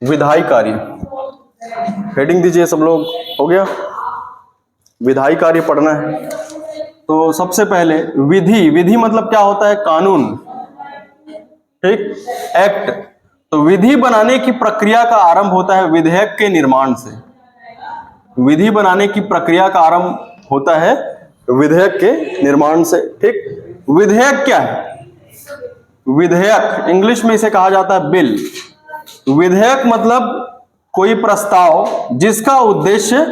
विधायी कार्य, हेडिंग दीजिए सब लोग। हो गया, विधायी कार्य पढ़ना है। तो सबसे पहले विधि, विधि मतलब क्या होता है? कानून, ठीक, एक्ट। तो विधि बनाने की प्रक्रिया का आरंभ होता है विधेयक के निर्माण से। विधि बनाने की प्रक्रिया का आरंभ होता है विधेयक के निर्माण से, ठीक। विधेयक क्या है? विधेयक इंग्लिश में इसे कहा जाता है बिल। विधेयक मतलब कोई प्रस्ताव जिसका उद्देश्य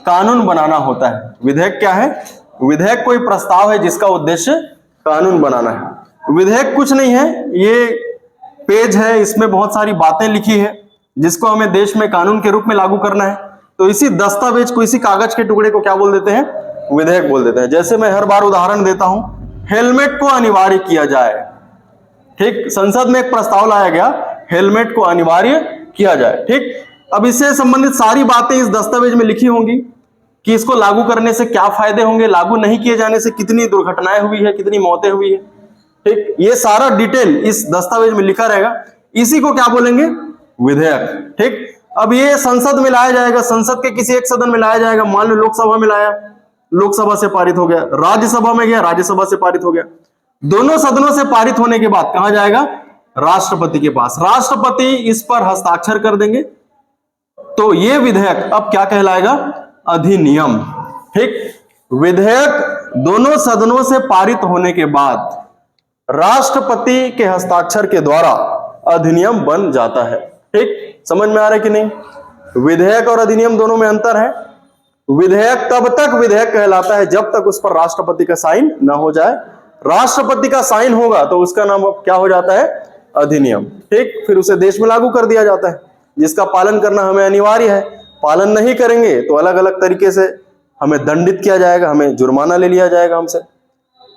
कानून बनाना होता है। विधेयक क्या है? विधेयक कोई प्रस्ताव है जिसका उद्देश्य कानून बनाना है। विधेयक कुछ नहीं है, ये पेज है, इसमें बहुत सारी बातें लिखी है जिसको हमें देश में कानून के रूप में लागू करना है। तो इसी दस्तावेज को, इसी कागज के टुकड़े को क्या बोल देते हैं? विधेयक बोल देते हैं। जैसे मैं हर बार उदाहरण देता हूं, हेलमेट को अनिवार्य किया जाए, ठीक। संसद में एक प्रस्ताव लाया गया, हेलमेट को अनिवार्य किया जाए, ठीक। अब इससे संबंधित सारी बातें इस दस्तावेज में लिखी होंगी कि इसको लागू करने से क्या फायदे होंगे, लागू नहीं किए जाने से कितनी दुर्घटनाएं हुई है, कितनी मौतें हुई है, ठीक। ये सारा डिटेल इस दस्तावेज में लिखा रहेगा। इसी को क्या बोलेंगे? विधेयक, ठीक। अब ये संसद में लाया जाएगा, संसद के किसी एक सदन में लाया जाएगा। मान लो लोकसभा में लाया, लोकसभा से पारित हो गया, राज्यसभा में गया, राज्यसभा से पारित हो गया। दोनों सदनों से पारित होने के बाद कहां जाएगा? राष्ट्रपति के पास। राष्ट्रपति इस पर हस्ताक्षर कर देंगे। तो ये विधेयक अब क्या कहलाएगा? अधिनियम, ठीक। विधेयक दोनों सदनों से पारित होने के बाद राष्ट्रपति के हस्ताक्षर के द्वारा अधिनियम बन जाता है, ठीक। समझ में आ रहा है कि नहीं? विधेयक और अधिनियम दोनों में अंतर है। विधेयक तब तक विधेयक कहलाता है जब तक उस पर राष्ट्रपति का साइन ना हो जाए। राष्ट्रपति का साइन होगा तो उसका नाम अब क्या हो जाता है? अधिनियम, ठीक। फिर उसे देश में लागू कर दिया जाता है, जिसका पालन करना हमें अनिवार्य है। पालन नहीं करेंगे तो अलग अलग तरीके से हमें दंडित किया जाएगा, हमें जुर्माना ले लिया जाएगा हमसे,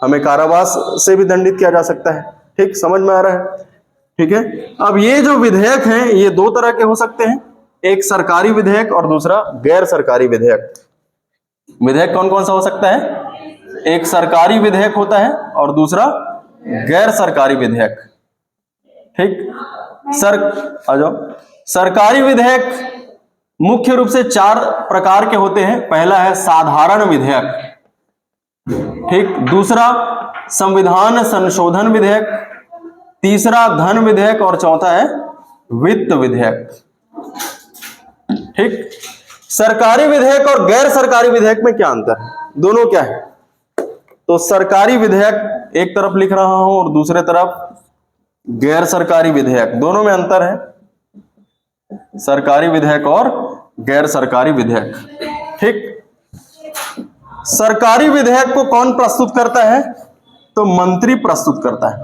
हमें कारावास से भी दंडित किया जा सकता है, ठीक। समझ में आ रहा है? ठीक है। अब ये जो विधेयक हैं ये दो तरह के हो सकते हैं, एक सरकारी विधेयक और दूसरा गैर सरकारी विधेयक। विधेयक कौन कौन सा हो सकता है? एक सरकारी विधेयक होता है और दूसरा गैर सरकारी विधेयक, ठीक। आ जाओ। सरकारी विधेयक मुख्य रूप से 4 प्रकार के होते हैं। पहला है साधारण विधेयक, ठीक। दूसरा संविधान संशोधन विधेयक, तीसरा धन विधेयक और चौथा है वित्त विधेयक, ठीक। सरकारी विधेयक और गैर सरकारी विधेयक में क्या अंतर है? दोनों क्या है? तो सरकारी विधेयक एक तरफ लिख रहा हूं और दूसरे तरफ गैर सरकारी विधेयक, दोनों में अंतर है। सरकारी विधेयक और गैर सरकारी विधेयक, ठीक। सरकारी विधेयक को कौन प्रस्तुत करता है? तो मंत्री प्रस्तुत करता है।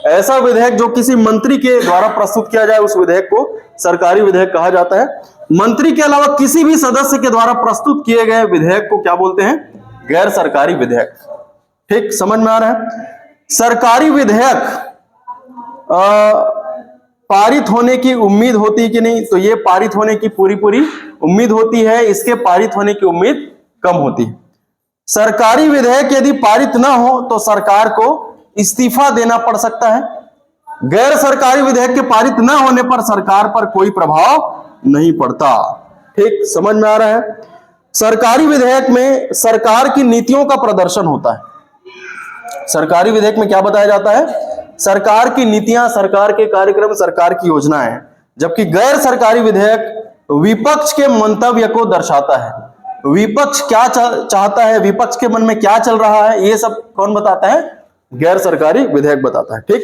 ऐसा विधेयक जो किसी मंत्री के द्वारा प्रस्तुत किया जाए उस विधेयक को सरकारी विधेयक कहा जाता है। मंत्री के अलावा किसी भी सदस्य के द्वारा प्रस्तुत किए गए विधेयक को क्या बोलते हैं? गैर सरकारी विधेयक, ठीक। समझ में आ रहा है? सरकारी विधेयक पारित होने की उम्मीद होती है कि नहीं? तो ये पारित होने की पूरी उम्मीद होती है, इसके पारित होने की उम्मीद कम होती है। सरकारी विधेयक यदि पारित ना हो तो सरकार को इस्तीफा देना पड़ सकता है। गैर सरकारी विधेयक के पारित ना होने पर सरकार पर कोई प्रभाव नहीं पड़ता, ठीक। समझ में आ रहा है? सरकारी विधेयक में सरकार की नीतियों का प्रदर्शन होता है। सरकारी विधेयक में क्या बताया जाता है? सरकार की नीतियां, सरकार के कार्यक्रम, सरकार की योजनाएं। जबकि गैर सरकारी विधेयक विपक्ष के मंतव्य को दर्शाता है। विपक्ष क्या चाहता है, विपक्ष के मन में क्या चल रहा है, ये सब कौन बताता है? गैर सरकारी विधेयक बताता है, ठीक।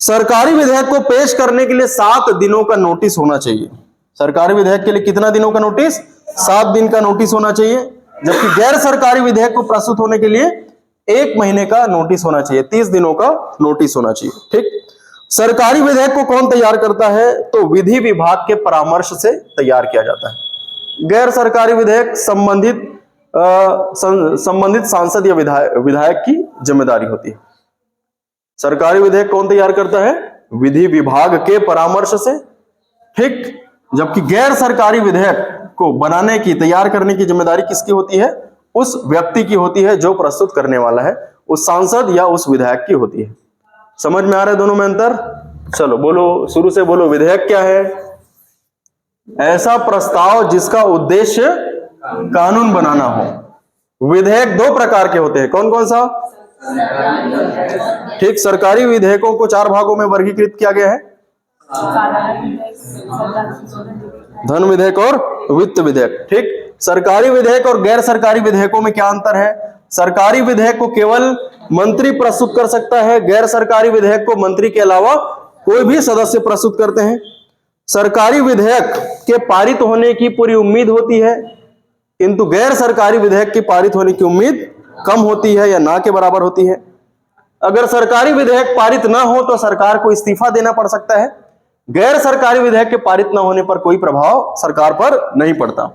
सरकारी विधेयक को पेश करने के लिए 7 दिनों का नोटिस होना चाहिए। सरकारी विधेयक के लिए कितना दिनों का नोटिस? 7 दिन का नोटिस होना चाहिए। जबकि गैर सरकारी विधेयक को प्रस्तुत होने के लिए 1 महीने का नोटिस होना चाहिए, 30 दिनों का नोटिस होना चाहिए, ठीक। सरकारी विधेयक को कौन तैयार करता है? तो विधि विभाग के परामर्श से तैयार किया जाता है। गैर सरकारी विधेयक संबंधित सांसद या विधायक की जिम्मेदारी होती है। सरकारी विधेयक कौन तैयार करता है? विधि विभाग के परामर्श से, ठीक। जबकि गैर सरकारी विधेयक को बनाने की, तैयार करने की जिम्मेदारी किसकी होती है? उस व्यक्ति की होती है जो प्रस्तुत करने वाला है, उस सांसद या उस विधायक की होती है। समझ में आ रहा है दोनों में अंतर? चलो बोलो, शुरू से बोलो, विधेयक क्या है? ऐसा प्रस्ताव जिसका उद्देश्य कानून बनाना हो। विधेयक दो प्रकार के होते हैं, कौन कौन सा? ठीक, सरकारी विधेयकों को चार भागों में वर्गीकृत किया गया है, धन विधेयक और वित्त विधेयक। ठीक, सरकारी विधेयक और गैर सरकारी विधेयकों में क्या अंतर है? सरकारी विधेयक को केवल मंत्री प्रस्तुत कर सकता है, गैर सरकारी विधेयक को मंत्री के अलावा कोई भी सदस्य प्रस्तुत करते हैं। सरकारी विधेयक के पारित होने की पूरी उम्मीद होती है, किंतु गैर सरकारी विधेयक के पारित होने की उम्मीद कम होती है या ना के बराबर होती है। अगर सरकारी विधेयक पारित ना हो तो सरकार को इस्तीफा देना पड़ सकता है। गैर सरकारी विधेयक के पारित न होने पर कोई प्रभाव सरकार पर नहीं पड़ता।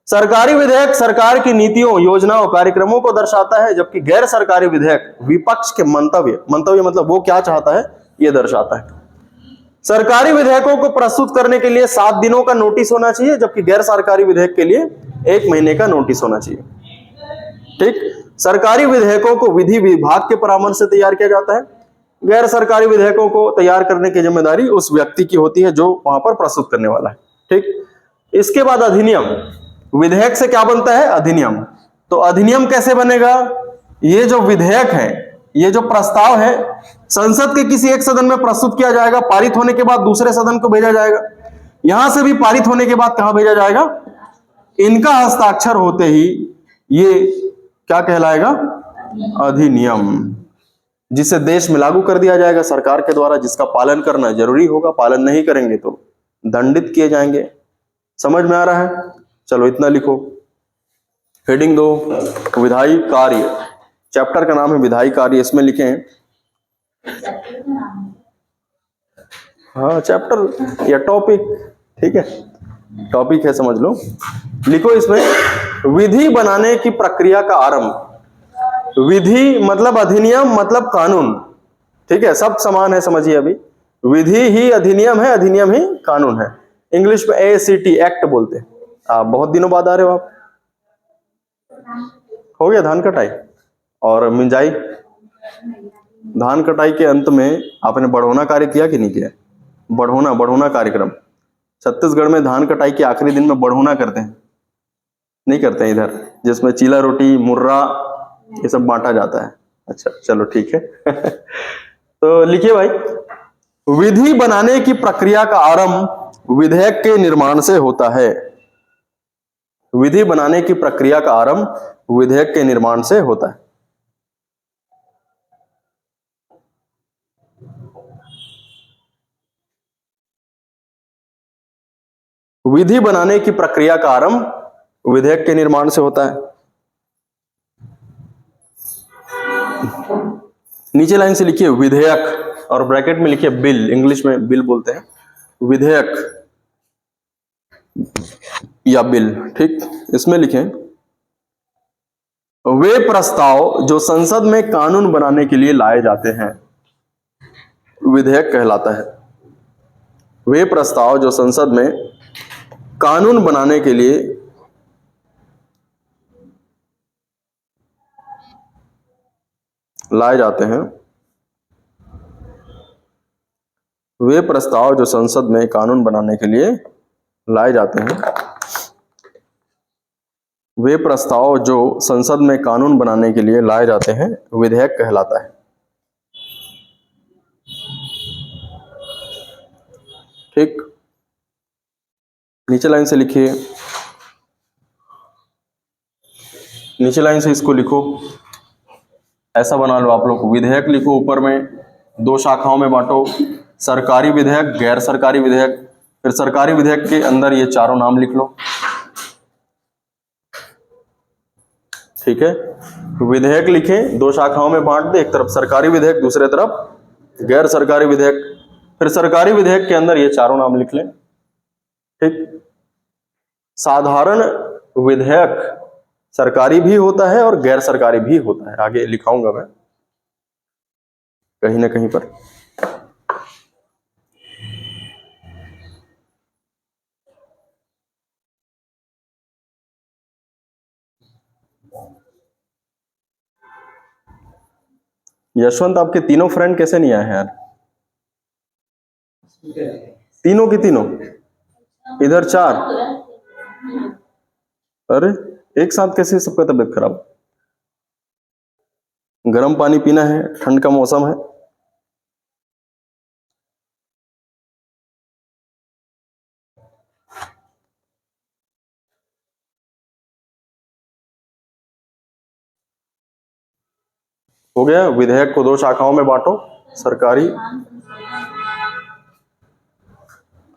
सरकारी विधेयक सरकार की नीतियों, योजनाओं, कार्यक्रमों को दर्शाता है, जबकि गैर सरकारी विधेयक विपक्ष के मंतव्य मतलब वो क्या चाहता है ये दर्शाता है। सरकारी विधेयकों को प्रस्तुत करने के लिए 7 दिनों का नोटिस होना चाहिए, जबकि गैर सरकारी विधेयक के लिए 1 महीने का नोटिस होना चाहिए। ठीक, सरकारी विधेयकों को विधि विभाग के परामर्श से तैयार किया जाता है, गैर सरकारी विधेयकों को तैयार करने की जिम्मेदारी उस व्यक्ति की होती है जो वहां पर प्रस्तुत करने वाला है। ठीक, इसके बाद अधिनियम। विधेयक से क्या बनता है? अधिनियम। तो अधिनियम कैसे बनेगा? ये जो विधेयक है, ये जो प्रस्ताव है, संसद के किसी एक सदन में प्रस्तुत किया जाएगा, पारित होने के बाद दूसरे सदन को भेजा जाएगा, यहां से भी पारित होने के बाद कहां भेजा जाएगा? इनका हस्ताक्षर होते ही ये क्या कहलाएगा? अधिनियम, जिसे देश में लागू कर दिया जाएगा सरकार के द्वारा, जिसका पालन करना जरूरी होगा। पालन नहीं करेंगे तो दंडित किए जाएंगे। समझ में आ रहा है? चलो इतना लिखो। हेडिंग 2, विधायी कार्य। चैप्टर का नाम है विधायी कार्य, इसमें लिखें, हाँ चैप्टर या टॉपिक, ठीक है, टॉपिक है समझ लो। लिखो इसमें, विधि बनाने की प्रक्रिया का आरंभ। विधि मतलब अधिनियम मतलब कानून, ठीक है, सब समान है, समझिए। अभी विधि ही अधिनियम है, अधिनियम ही कानून है। इंग्लिश में ACT एक्ट बोलते हैं। आप बहुत दिनों बाद आ रहे हो। आप हो गया धान कटाई और मिंजाई? धान कटाई के अंत में आपने बढ़ोना कार्य किया कि नहीं किया? बढ़ोना कार्यक्रम। छत्तीसगढ़ में धान कटाई के आखिरी दिन में बढ़ोना करते हैं, नहीं करते हैं इधर, जिसमें चीला रोटी, मुर्रा ये सब बांटा जाता है। अच्छा चलो ठीक है। तो लिखिए भाई, विधि बनाने की प्रक्रिया का आरंभ विधेयक के निर्माण से होता है। विधि बनाने की प्रक्रिया का आरंभ विधेयक के निर्माण से होता है। विधि बनाने की प्रक्रिया का आरंभ विधेयक के निर्माण से होता है। नीचे लाइन से लिखिए विधेयक और ब्रैकेट में लिखिए बिल, इंग्लिश में बिल बोलते हैं, विधेयक या बिल। ठीक, इसमें लिखें, वे प्रस्ताव जो संसद में कानून बनाने के लिए लाए जाते हैं विधेयक कहलाता है। वे प्रस्ताव जो संसद में कानून बनाने के लिए लाए जाते हैं, वे प्रस्ताव जो संसद में कानून बनाने के लिए लाए जाते हैं, वे प्रस्ताव जो संसद में कानून बनाने के लिए लाए जाते हैं विधेयक कहलाता है। ठीक, नीचे लाइन से लिखिए, नीचे लाइन से इसको लिखो, ऐसा बना लो आप लोग, विधेयक लिखो, ऊपर में 2 शाखाओं में बांटो, सरकारी विधेयक, गैर सरकारी विधेयक। फिर सरकारी विधेयक के अंदर ये चारों नाम लिख लो। ठीक है, विधेयक लिखे, 2 शाखाओं में बांट दे, एक तरफ सरकारी विधेयक, दूसरे तरफ गैर सरकारी विधेयक। फिर सरकारी विधेयक के अंदर ये चारों नाम लिख लें। ठीक, साधारण विधेयक सरकारी भी होता है और गैर सरकारी भी होता है, आगे लिखाऊंगा मैं कहीं ना कहीं पर। यशवंत, आपके तीनों फ्रेंड कैसे नहीं आए हैं यार? तीनों की तीनों इधर 4। अरे एक साथ कैसे सबका तबीयत खराब? गर्म पानी पीना है, ठंड का मौसम है। हो गया। विधेयक को 2 शाखाओं में बांटो, सरकारी।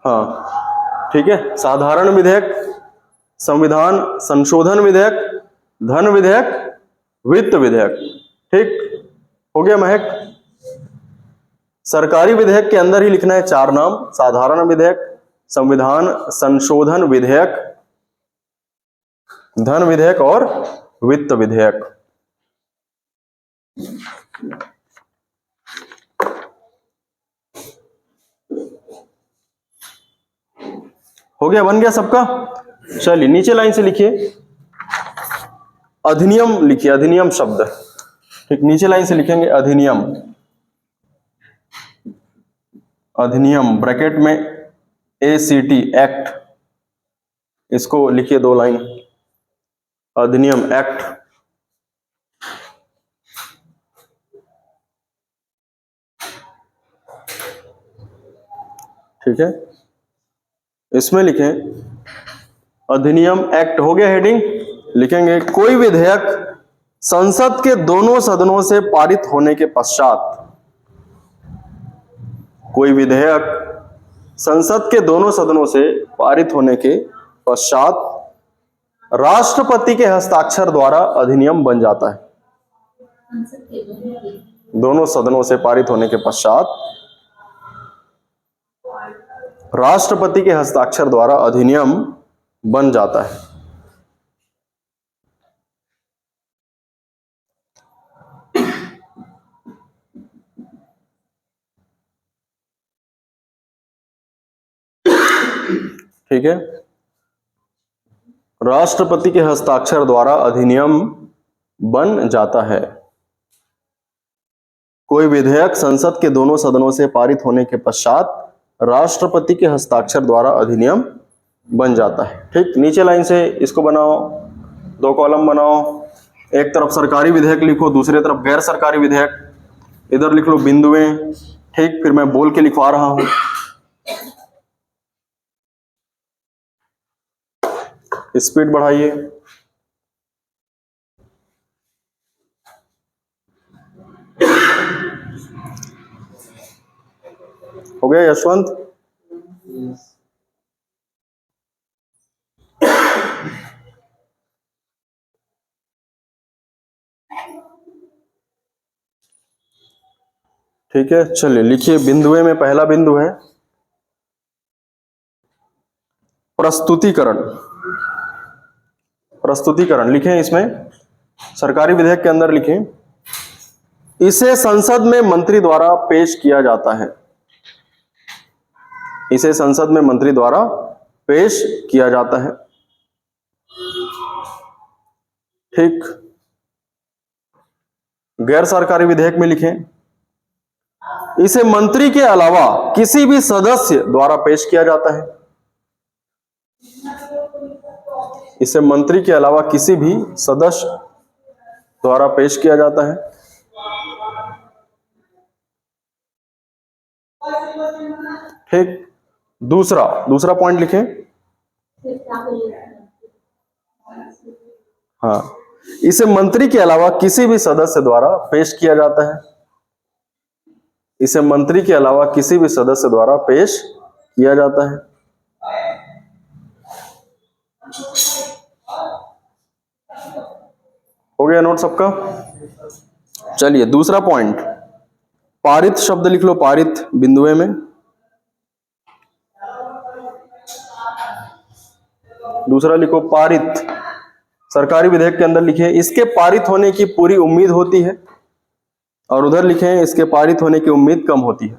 हाँ ठीक है, साधारण विधेयक, संविधान संशोधन विधेयक, धन विधेयक, वित्त विधेयक। ठीक हो गया महक? सरकारी विधेयक के अंदर ही लिखना है 4 नाम: साधारण विधेयक, संविधान संशोधन विधेयक, धन विधेयक और वित्त विधेयक। हो गया, बन गया सबका? चलिए नीचे लाइन से लिखिए, अधिनियम लिखिए, अधिनियम शब्द। ठीक, नीचे लाइन से लिखेंगे अधिनियम। अधिनियम ब्रैकेट में ACT, एक्ट, इसको लिखिए 2 लाइन, अधिनियम एक्ट। ठीक है, इसमें लिखें अधिनियम एक्ट। हो गया हेडिंग? लिखेंगे कोई विधेयक संसद के दोनों सदनों से पारित होने के पश्चात, कोई विधेयक संसद के दोनों सदनों से पारित होने के पश्चात राष्ट्रपति के हस्ताक्षर द्वारा अधिनियम बन जाता है। दोनों सदनों से पारित होने के पश्चात राष्ट्रपति के हस्ताक्षर द्वारा अधिनियम बन जाता है। ठीक है, राष्ट्रपति के हस्ताक्षर द्वारा अधिनियम बन जाता है। कोई विधेयक संसद के दोनों सदनों से पारित होने के पश्चात राष्ट्रपति के हस्ताक्षर द्वारा अधिनियम बन जाता है। ठीक, नीचे लाइन से इसको बनाओ, 2 कॉलम बनाओ। एक तरफ सरकारी विधेयक लिखो, दूसरी तरफ गैर सरकारी विधेयक। इधर लिख लो बिंदुएं। ठीक, फिर मैं बोल के लिखवा रहा हूं, स्पीड बढ़ाइए। हो गया यशवंत? ठीक है, चलिए लिखिए बिंदुएं में पहला बिंदु है प्रस्तुतिकरण। प्रस्तुतिकरण लिखें, इसमें सरकारी विधेयक के अंदर लिखें इसे संसद में मंत्री द्वारा पेश किया जाता है। इसे संसद में मंत्री द्वारा पेश किया जाता है। ठीक, गैर सरकारी विधेयक में लिखें इसे मंत्री के अलावा किसी भी सदस्य द्वारा पेश किया जाता है। इसे मंत्री के अलावा किसी भी सदस्य द्वारा पेश किया जाता है। ठीक, दूसरा पॉइंट लिखें। हाँ, इसे मंत्री के अलावा किसी भी सदस्य द्वारा पेश किया जाता है। इसे मंत्री के अलावा किसी भी सदस्य द्वारा पेश किया जाता है। हो गया नोट सबका? चलिए दूसरा पॉइंट, पारित शब्द लिख लो, पारित बिंदुए में। दूसरा लिखो पारित। सरकारी विधेयक के अंदर लिखे इसके पारित होने की पूरी उम्मीद होती है, और उधर लिखे इसके पारित होने की उम्मीद कम होती है।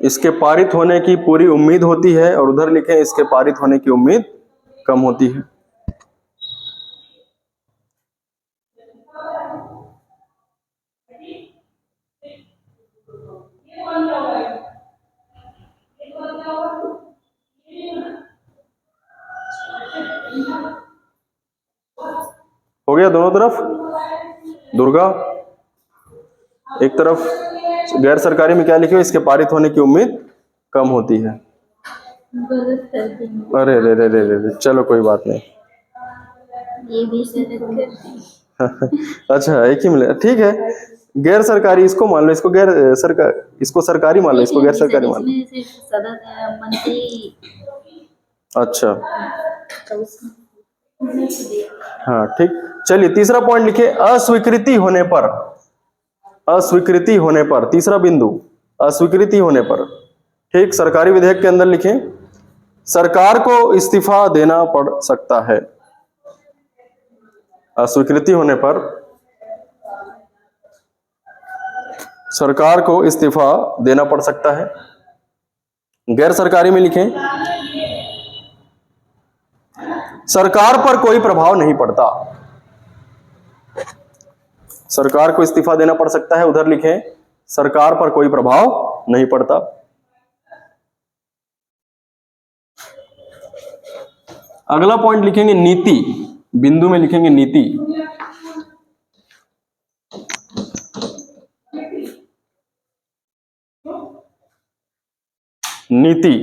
इसके पारित होने की पूरी उम्मीद होती है, और उधर लिखे इसके पारित होने की उम्मीद कम होती है। हो गया दोनों तरफ? दुर्गा एक तरफ, गैर सरकारी में क्या लिखे हो? इसके पारित होने की उम्मीद कम होती है। अरे रे रे रे रे, चलो कोई बात नहीं। ये भी अच्छा एक ही मिले, ठीक है। गैर सरकारी इसको मान लो, इसको गैर सरकार, इसको सरकारी मान लो, इसको गैर सरकारी मान लो। मंत्री। अच्छा हाँ ठीक। चलिए तीसरा पॉइंट लिखे, अस्वीकृति होने पर। अस्वीकृति होने पर, तीसरा बिंदु, अस्वीकृति होने पर। ठीक, सरकारी विधेयक के अंदर लिखें, सरकार को इस्तीफा देना पड़ सकता है। अस्वीकृति होने पर सरकार को इस्तीफा देना पड़ सकता है। गैर सरकारी में लिखें, सरकार पर कोई प्रभाव नहीं पड़ता। सरकार को इस्तीफा देना पड़ सकता है, उधर लिखें सरकार पर कोई प्रभाव नहीं पड़ता। अगला पॉइंट लिखेंगे नीति, बिंदु में लिखेंगे नीति। नीति,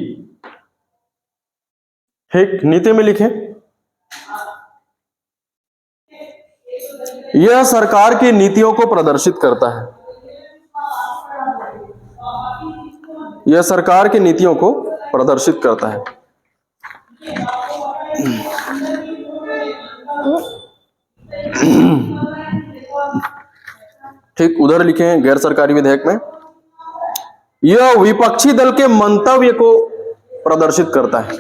ठीक, नीति में लिखें, यह सरकार की नीतियों को प्रदर्शित करता है। यह सरकार की नीतियों को प्रदर्शित करता है। ठीक, उधर लिखें गैर सरकारी विधेयक में, यह विपक्षी दल के मंतव्य को प्रदर्शित करता है।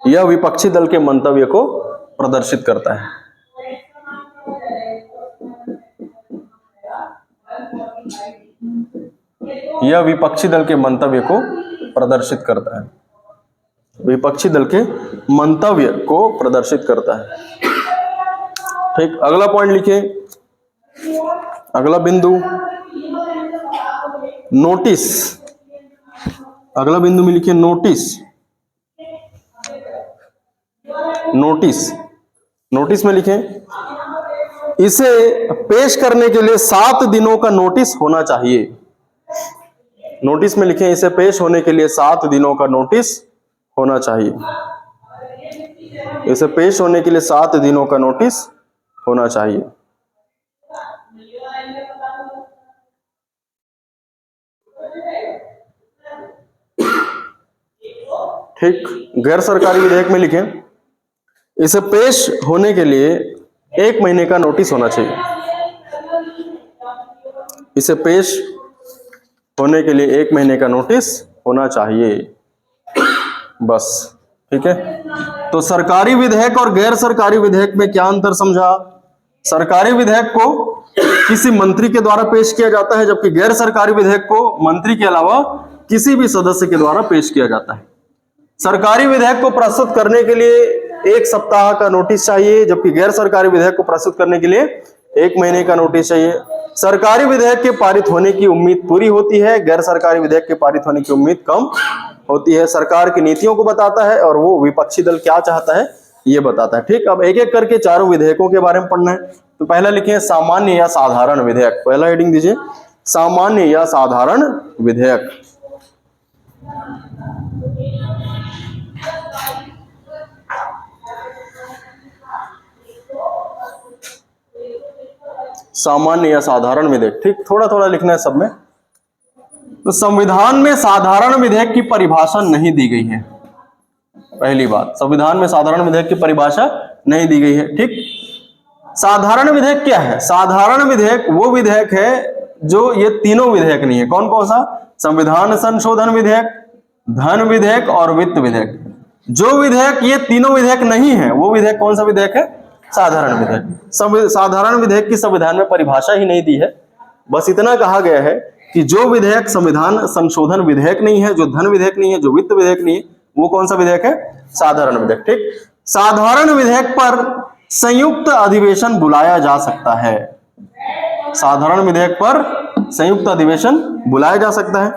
यह विपक्षी दल के मंतव्य को प्रदर्शित करता है। यह विपक्षी दल के मंतव्य को प्रदर्शित करता है। विपक्षी दल के मंतव्य को प्रदर्शित करता है। ठीक, अगला पॉइंट लिखिए, अगला बिंदु नोटिस। अगला बिंदु में लिखिए नोटिस। नोटिस, नोटिस में लिखें, इसे पेश करने के लिए 7 दिनों का नोटिस होना चाहिए। नोटिस में लिखें, इसे पेश होने के लिए 7 दिनों का नोटिस होना चाहिए। इसे पेश होने के लिए 7 दिनों का नोटिस होना चाहिए। ठीक, गैर सरकारी विधेयक में लिखें, इसे पेश होने के लिए 1 महीने का नोटिस होना चाहिए। इसे पेश होने के लिए 1 महीने का नोटिस होना चाहिए, बस। ठीक है, तो सरकारी विधेयक और गैर सरकारी विधेयक में क्या अंतर समझा? सरकारी विधेयक को किसी मंत्री के द्वारा पेश किया जाता है, जबकि गैर सरकारी विधेयक को मंत्री के अलावा किसी भी सदस्य के द्वारा पेश किया जाता है। सरकारी विधेयक को प्रस्तुत करने के लिए 1 सप्ताह का नोटिस चाहिए, जबकि गैर सरकारी विधेयक को प्रस्तुत करने के लिए 1 महीने का नोटिस चाहिए। सरकारी विधेयक के पारित होने की उम्मीद पूरी होती है, गैर सरकारी विधेयक के पारित होने की उम्मीद कम होती है। सरकार की नीतियों को बताता है और वो विपक्षी दल क्या चाहता है ये बताता है। ठीक, अब एक एक करके चारों विधेयकों के बारे में पढ़ना है। तो पहला लिखिए सामान्य या साधारण विधेयक। पहला हेडिंग दीजिए सामान्य या साधारण विधेयक। सामान्य या साधारण विधेयक, ठीक, थोड़ा थोड़ा लिखना है सब में। तो संविधान में साधारण विधेयक की परिभाषा नहीं दी गई है। पहली बात, संविधान में साधारण विधेयक की परिभाषा नहीं दी गई है। ठीक, साधारण विधेयक क्या है? साधारण विधेयक वो विधेयक है जो ये तीनों विधेयक नहीं है। कौन कौन सा? संविधान संशोधन विधेयक, धन विधेयक और वित्त विधेयक। जो विधेयक ये तीनों विधेयक नहीं है वो विधेयक कौन सा विधेयक है? साधारण विधेयक। साधारण विधेयक की संविधान में परिभाषा ही नहीं दी है। बस इतना कहा गया है कि जो विधेयक संविधान संशोधन विधेयक नहीं है, जो धन विधेयक नहीं है, जो वित्त विधेयक नहीं है, वो कौन सा विधेयक है? साधारण विधेयक। ठीक, साधारण विधेयक पर संयुक्त अधिवेशन बुलाया जा सकता है। साधारण विधेयक पर संयुक्त अधिवेशन बुलाया जा सकता है।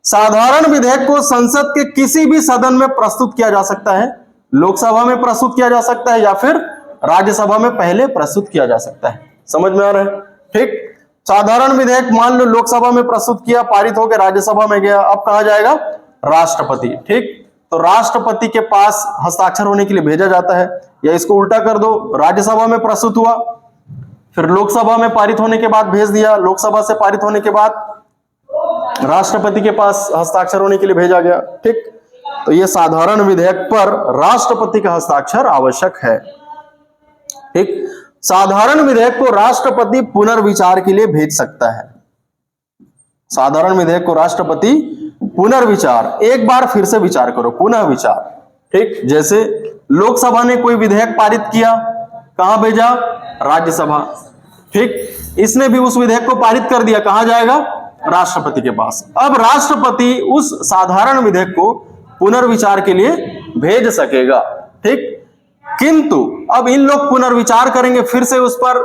साधारण विधेयक को संसद के किसी भी सदन में प्रस्तुत किया जा सकता है। लोकसभा में प्रस्तुत किया जा सकता है या फिर राज्यसभा में पहले प्रस्तुत किया जा सकता है। समझ में आ रहा है? ठीक। साधारण विधेयक मान लो लोकसभा में प्रस्तुत किया, पारित होकर राज्यसभा में गया, अब कहा जाएगा राष्ट्रपति। ठीक। तो राष्ट्रपति के पास हस्ताक्षर होने के लिए भेजा जाता है, या इसको उल्टा कर दो, राज्यसभा में प्रस्तुत हुआ, फिर लोकसभा में पारित होने के बाद भेज दिया, लोकसभा से पारित होने के बाद राष्ट्रपति के पास हस्ताक्षर होने के लिए भेजा गया। ठीक। तो यह साधारण विधेयक पर राष्ट्रपति का हस्ताक्षर आवश्यक है। ठीक। साधारण विधेयक को राष्ट्रपति पुनर्विचार के लिए भेज सकता है। साधारण विधेयक को राष्ट्रपति पुनर्विचार, एक बार फिर से विचार करो, पुनः विचार। ठीक। जैसे लोकसभा ने कोई विधेयक पारित किया, कहां भेजा? राज्यसभा। ठीक। इसने भी उस विधेयक को पारित कर दिया, कहां जाएगा? राष्ट्रपति के पास। अब राष्ट्रपति उस साधारण विधेयक को पुनर्विचार के लिए भेज सकेगा। ठीक। किंतु अब इन लोग पुनर्विचार करेंगे, फिर से उस पर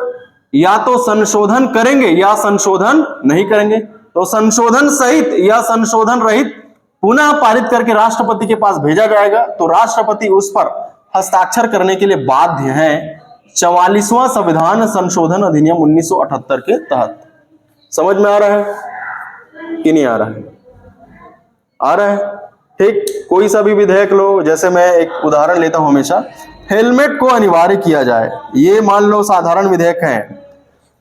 या तो संशोधन करेंगे या संशोधन नहीं करेंगे। तो संशोधन सहित या संशोधन रहित पुनः पारित करके राष्ट्रपति के पास भेजा जाएगा। तो राष्ट्रपति उस पर हस्ताक्षर करने के लिए बाध्य हैं 44वां संविधान संशोधन अधिनियम 1978 के तहत। समझ में आ रहा है कि नहीं आ रहा है? आ रहा है। ठीक। कोई सा भी विधेयक लो, जैसे मैं एक उदाहरण लेता हूं हमेशा, हेलमेट को अनिवार्य किया जाए, ये मान लो साधारण विधेयक है।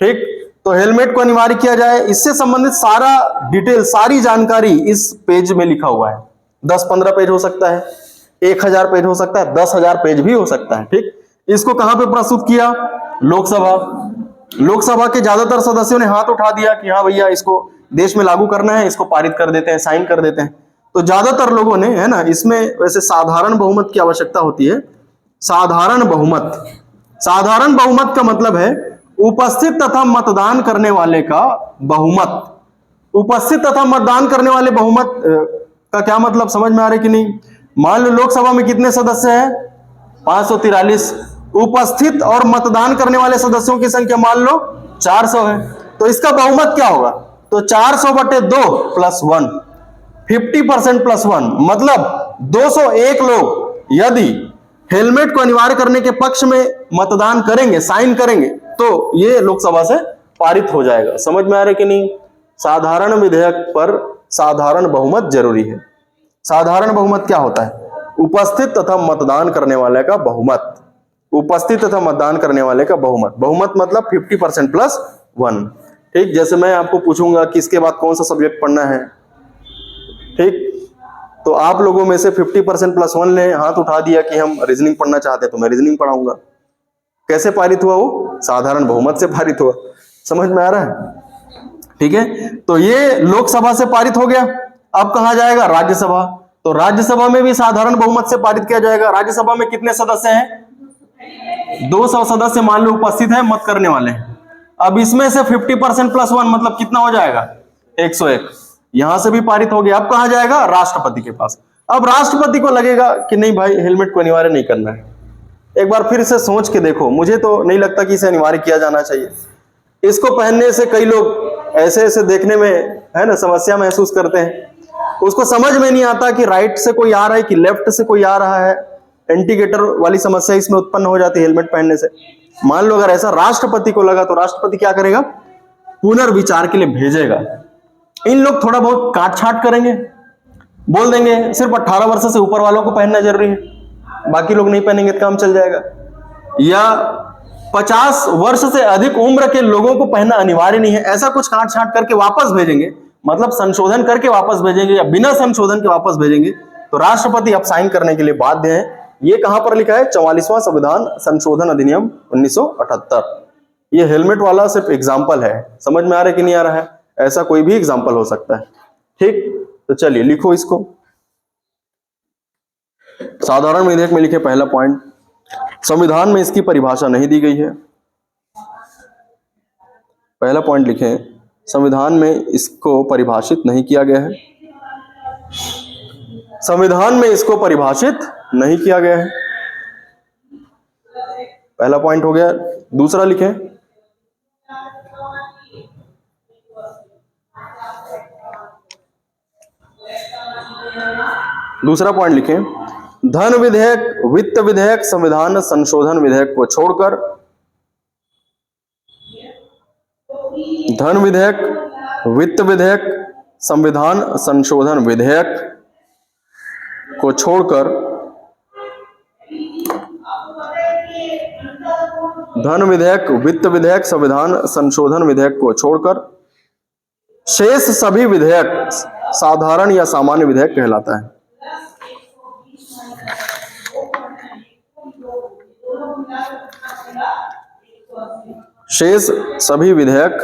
ठीक। तो हेलमेट को अनिवार्य किया जाए, इससे संबंधित सारा डिटेल, सारी जानकारी इस पेज में लिखा हुआ है। 10-15 पेज हो सकता है, 1000 पेज हो सकता है, 10,000 पेज भी हो सकता है। ठीक। इसको कहां पे प्रस्तुत किया? लोकसभा। लोकसभा के ज्यादातर सदस्यों ने हाथ उठा दिया कि हाँ भैया, इसको देश में लागू करना है, इसको पारित कर देते हैं, साइन कर देते हैं। तो ज्यादातर लोगों ने, है ना, इसमें वैसे साधारण बहुमत की आवश्यकता होती है। साधारण बहुमत, साधारण बहुमत का मतलब है उपस्थित तथा मतदान करने वाले का बहुमत। उपस्थित तथा मतदान करने वाले बहुमत का क्या मतलब, समझ में आ रहा है कि नहीं? मान लो लोकसभा में कितने सदस्य हैं? 543। उपस्थित और मतदान करने वाले सदस्यों की संख्या मान लो 400 है। तो इसका बहुमत क्या होगा? तो 400/2 + 1, 50% + 1, मतलब 201 लोग यदि हेलमेट को अनिवार्य करने के पक्ष में मतदान करेंगे, साइन करेंगे, तो ये लोकसभा से पारित हो जाएगा। समझ में आ रहा है कि नहीं? साधारण विधेयक पर साधारण बहुमत जरूरी है। साधारण बहुमत क्या होता है? उपस्थित तथा मतदान करने वाले का बहुमत। उपस्थित तथा मतदान करने वाले का बहुमत। बहुमत मतलब 50% + 1। ठीक। जैसे मैं आपको पूछूंगा कि इसके बाद कौन सा सब्जेक्ट पढ़ना है, ठीक, तो आप लोगों में से 50% + 1 ने हाथ उठा दिया कि हम रीजनिंग पढ़ना चाहते हैं, तो मैं रीजनिंग पढ़ाऊंगा। कैसे पारित हुआ? वो साधारण बहुमत से पारित हुआ। समझ में आ रहा है? ठीक है। तो ये लोकसभा से पारित हो गया, अब कहां जाएगा? राज्यसभा। तो राज्यसभा में भी साधारण बहुमत से पारित किया जाएगा। राज्यसभा में कितने सदस्य हैं? 200 सदस्य मान लो उपस्थित है, मत करने वाले हैं। अब इसमें से 50% + 1 मतलब कितना हो जाएगा? 101। यहां से भी पारित हो गया, अब कहां जाएगा? राष्ट्रपति के पास। अब राष्ट्रपति को लगेगा कि नहीं भाई, हेलमेट को अनिवार्य नहीं करना है। एक बार फिर से सोच के देखो, मुझे तो नहीं लगता कि इसे अनिवार्य किया जाना चाहिए। इसको पहनने से कई लोग ऐसे ऐसे देखने में, है ना, समस्या महसूस करते हैं। उसको समझ में नहीं आता कि राइट से कोई आ रहा है कि लेफ्ट से कोई आ रहा है। इंडिकेटर वाली समस्या इसमें उत्पन्न हो जाती है हेलमेट पहनने से। मान लो अगर ऐसा राष्ट्रपति को लगा, तो राष्ट्रपति क्या करेगा? पुनर्विचार के लिए भेजेगा। इन लोग थोड़ा बहुत काट छाट करेंगे, बोल देंगे सिर्फ 18 वर्ष से ऊपर वालों को पहनना जरूरी है, बाकी लोग नहीं पहनेंगे तो काम चल जाएगा। या 50 वर्ष से अधिक उम्र के लोगों को पहनना अनिवार्य नहीं है, ऐसा कुछ काट छाट करके वापस भेजेंगे, मतलब संशोधन करके वापस भेजेंगे या बिना संशोधन के वापस भेजेंगे। तो राष्ट्रपति अब साइन करने के लिए बाध्य है। ये कहां पर लिखा है? 44वां संविधान संशोधन अधिनियम 1978। ये हेलमेट वाला सिर्फ एग्जाम्पल है। समझ में आ रहा है कि नहीं आ रहा है? ऐसा कोई भी एग्जाम्पल हो सकता है। ठीक। तो चलिए लिखो इसको। साधारण विधेयक में लिखे पहला पॉइंट, संविधान में इसकी परिभाषा नहीं दी गई है। पहला पॉइंट लिखें, संविधान में इसको परिभाषित नहीं किया गया है। संविधान में इसको परिभाषित नहीं किया गया है। पहला पॉइंट हो गया। दूसरा लिखें, दूसरा पॉइंट लिखें, धन विधेयक, वित्त विधेयक, संविधान संशोधन विधेयक को छोड़कर, धन विधेयक, वित्त विधेयक, संविधान संशोधन विधेयक को छोड़कर, धन विधेयक, वित्त विधेयक, संविधान संशोधन विधेयक को छोड़कर शेष सभी विधेयक साधारण या सामान्य विधेयक कहलाता है। शेष सभी विधेयक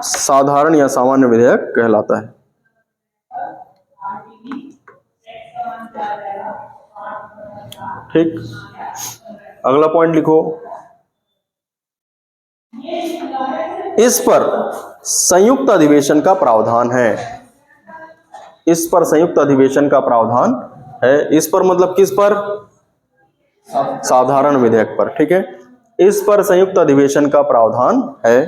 साधारण या सामान्य विधेयक कहलाता है। ठीक, अगला पॉइंट लिखो, इस पर संयुक्त अधिवेशन का प्रावधान है। इस पर संयुक्त अधिवेशन का प्रावधान है। इस पर मतलब किस पर? साधारण विधेयक पर। ठीक है, इस पर संयुक्त अधिवेशन का प्रावधान है।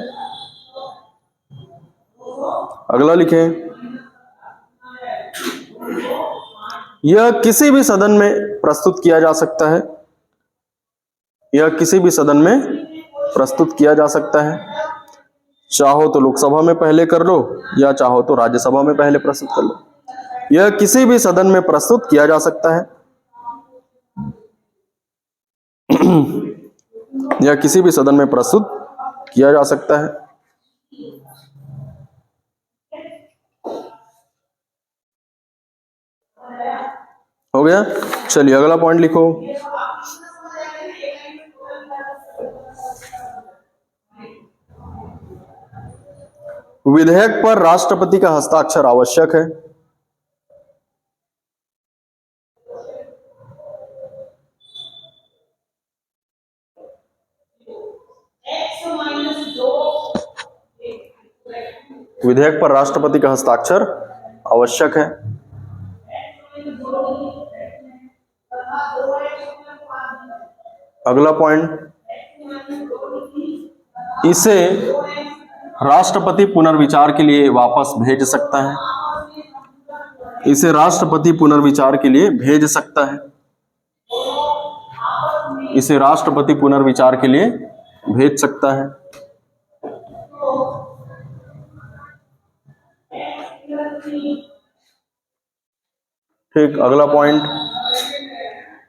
अगला लिखें, यह किसी भी सदन में प्रस्तुत किया जा सकता है। यह किसी भी सदन में प्रस्तुत किया जा सकता है। चाहो तो लोकसभा में पहले कर लो या चाहो तो राज्यसभा में पहले प्रस्तुत कर लो। यह किसी भी सदन में प्रस्तुत किया जा सकता है। यह किसी भी सदन में प्रस्तुत किया जा सकता है। हो गया। चलिए अगला पॉइंट लिखो, विधेयक पर राष्ट्रपति का हस्ताक्षर आवश्यक है। विधेयक पर राष्ट्रपति का हस्ताक्षर आवश्यक है। अगला पॉइंट, इसे राष्ट्रपति पुनर्विचार के लिए वापस भेज सकता है। इसे राष्ट्रपति पुनर्विचार के लिए भेज सकता है। इसे राष्ट्रपति पुनर्विचार के लिए भेज सकता है। ठीक, अगला पॉइंट,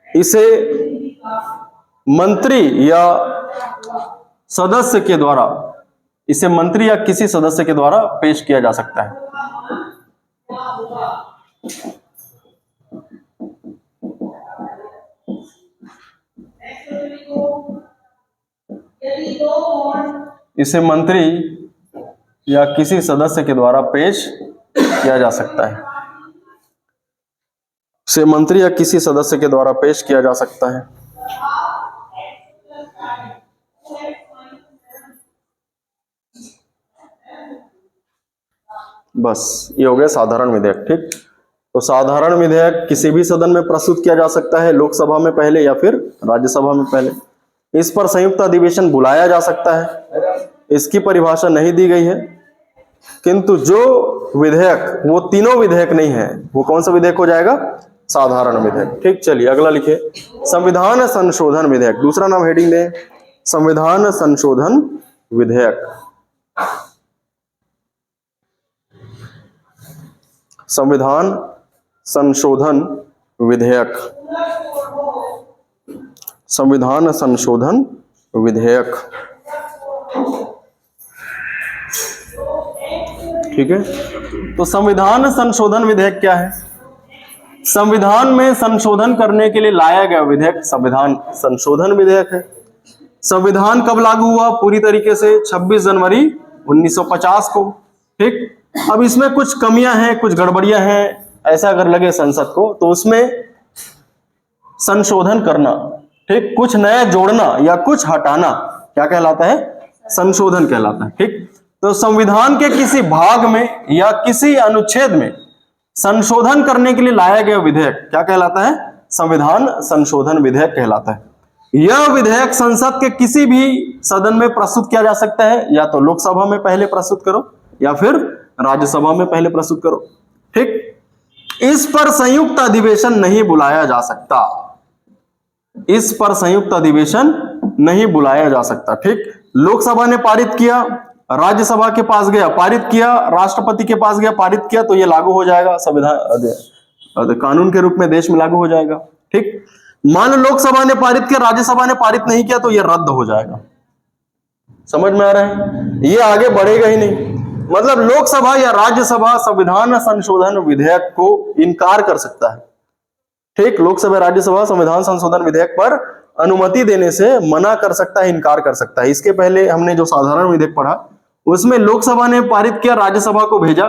इसे मंत्री या सदस्य के द्वारा, इसे मंत्री या किसी सदस्य के द्वारा पेश किया जा सकता है। इसे मंत्री या किसी सदस्य के द्वारा पेश किया जा सकता है। इसे मंत्री या किसी सदस्य के द्वारा पेश किया जा सकता है। बस ये हो गया साधारण विधेयक। ठीक, तो साधारण विधेयक किसी भी सदन में प्रस्तुत किया जा सकता है, लोकसभा में पहले या फिर राज्यसभा में पहले। इस पर संयुक्त अधिवेशन बुलाया जा सकता है। इसकी परिभाषा नहीं दी गई है, किंतु जो विधेयक, वो तीनों विधेयक नहीं है, वो कौन सा विधेयक हो जाएगा? साधारण विधेयक। ठीक, चलिए अगला लिखे, संविधान संशोधन विधेयक। दूसरा नाम हेडिंग दें, संविधान संशोधन विधेयक। संविधान संशोधन विधेयक। संविधान संशोधन विधेयक। ठीक है, तो संविधान संशोधन विधेयक क्या है? संविधान में संशोधन करने के लिए लाया गया विधेयक संविधान संशोधन विधेयक है। संविधान कब लागू हुआ? पूरी तरीके से 26 जनवरी 1950 को। ठीक, अब इसमें कुछ कमियां हैं, कुछ गड़बड़ियां हैं, ऐसा अगर लगे संसद को तो उसमें संशोधन करना, ठीक, कुछ नया जोड़ना या कुछ हटाना क्या कहलाता है? संशोधन कहलाता है। ठीक, तो संविधान के किसी भाग में या किसी अनुच्छेद में संशोधन करने के लिए लाया गया विधेयक क्या कहलाता है? संविधान संशोधन विधेयक कहलाता है। यह विधेयक संसद के किसी भी सदन में प्रस्तुत किया जा सकता है, या तो लोकसभा में पहले प्रस्तुत करो या फिर राज्यसभा में पहले प्रस्तुत करो। ठीक। इस पर संयुक्त अधिवेशन नहीं बुलाया जा सकता, इस पर संयुक्त अधिवेशन नहीं बुलाया जा सकता। ठीक। लोकसभा ने पारित किया, राज्यसभा के पास गया, पारित किया, राष्ट्रपति के पास गया, पारित किया, तो यह लागू हो जाएगा, संविधान कानून के रूप में देश में लागू हो जाएगा। ठीक। मान लो लोकसभा ने पारित किया, राज्यसभा ने पारित नहीं किया, तो यह रद्द हो जाएगा। समझ में आ रहा है? ये आगे बढ़ेगा ही नहीं। मतलब लोकसभा या राज्यसभा संविधान संशोधन विधेयक को इनकार कर सकता है। ठीक। लोकसभा राज्यसभा संविधान संशोधन विधेयक पर अनुमति देने से मना कर सकता है, इनकार कर सकता है। इसके पहले हमने जो साधारण विधेयक पढ़ा उसमें लोकसभा ने पारित किया, राज्यसभा को भेजा,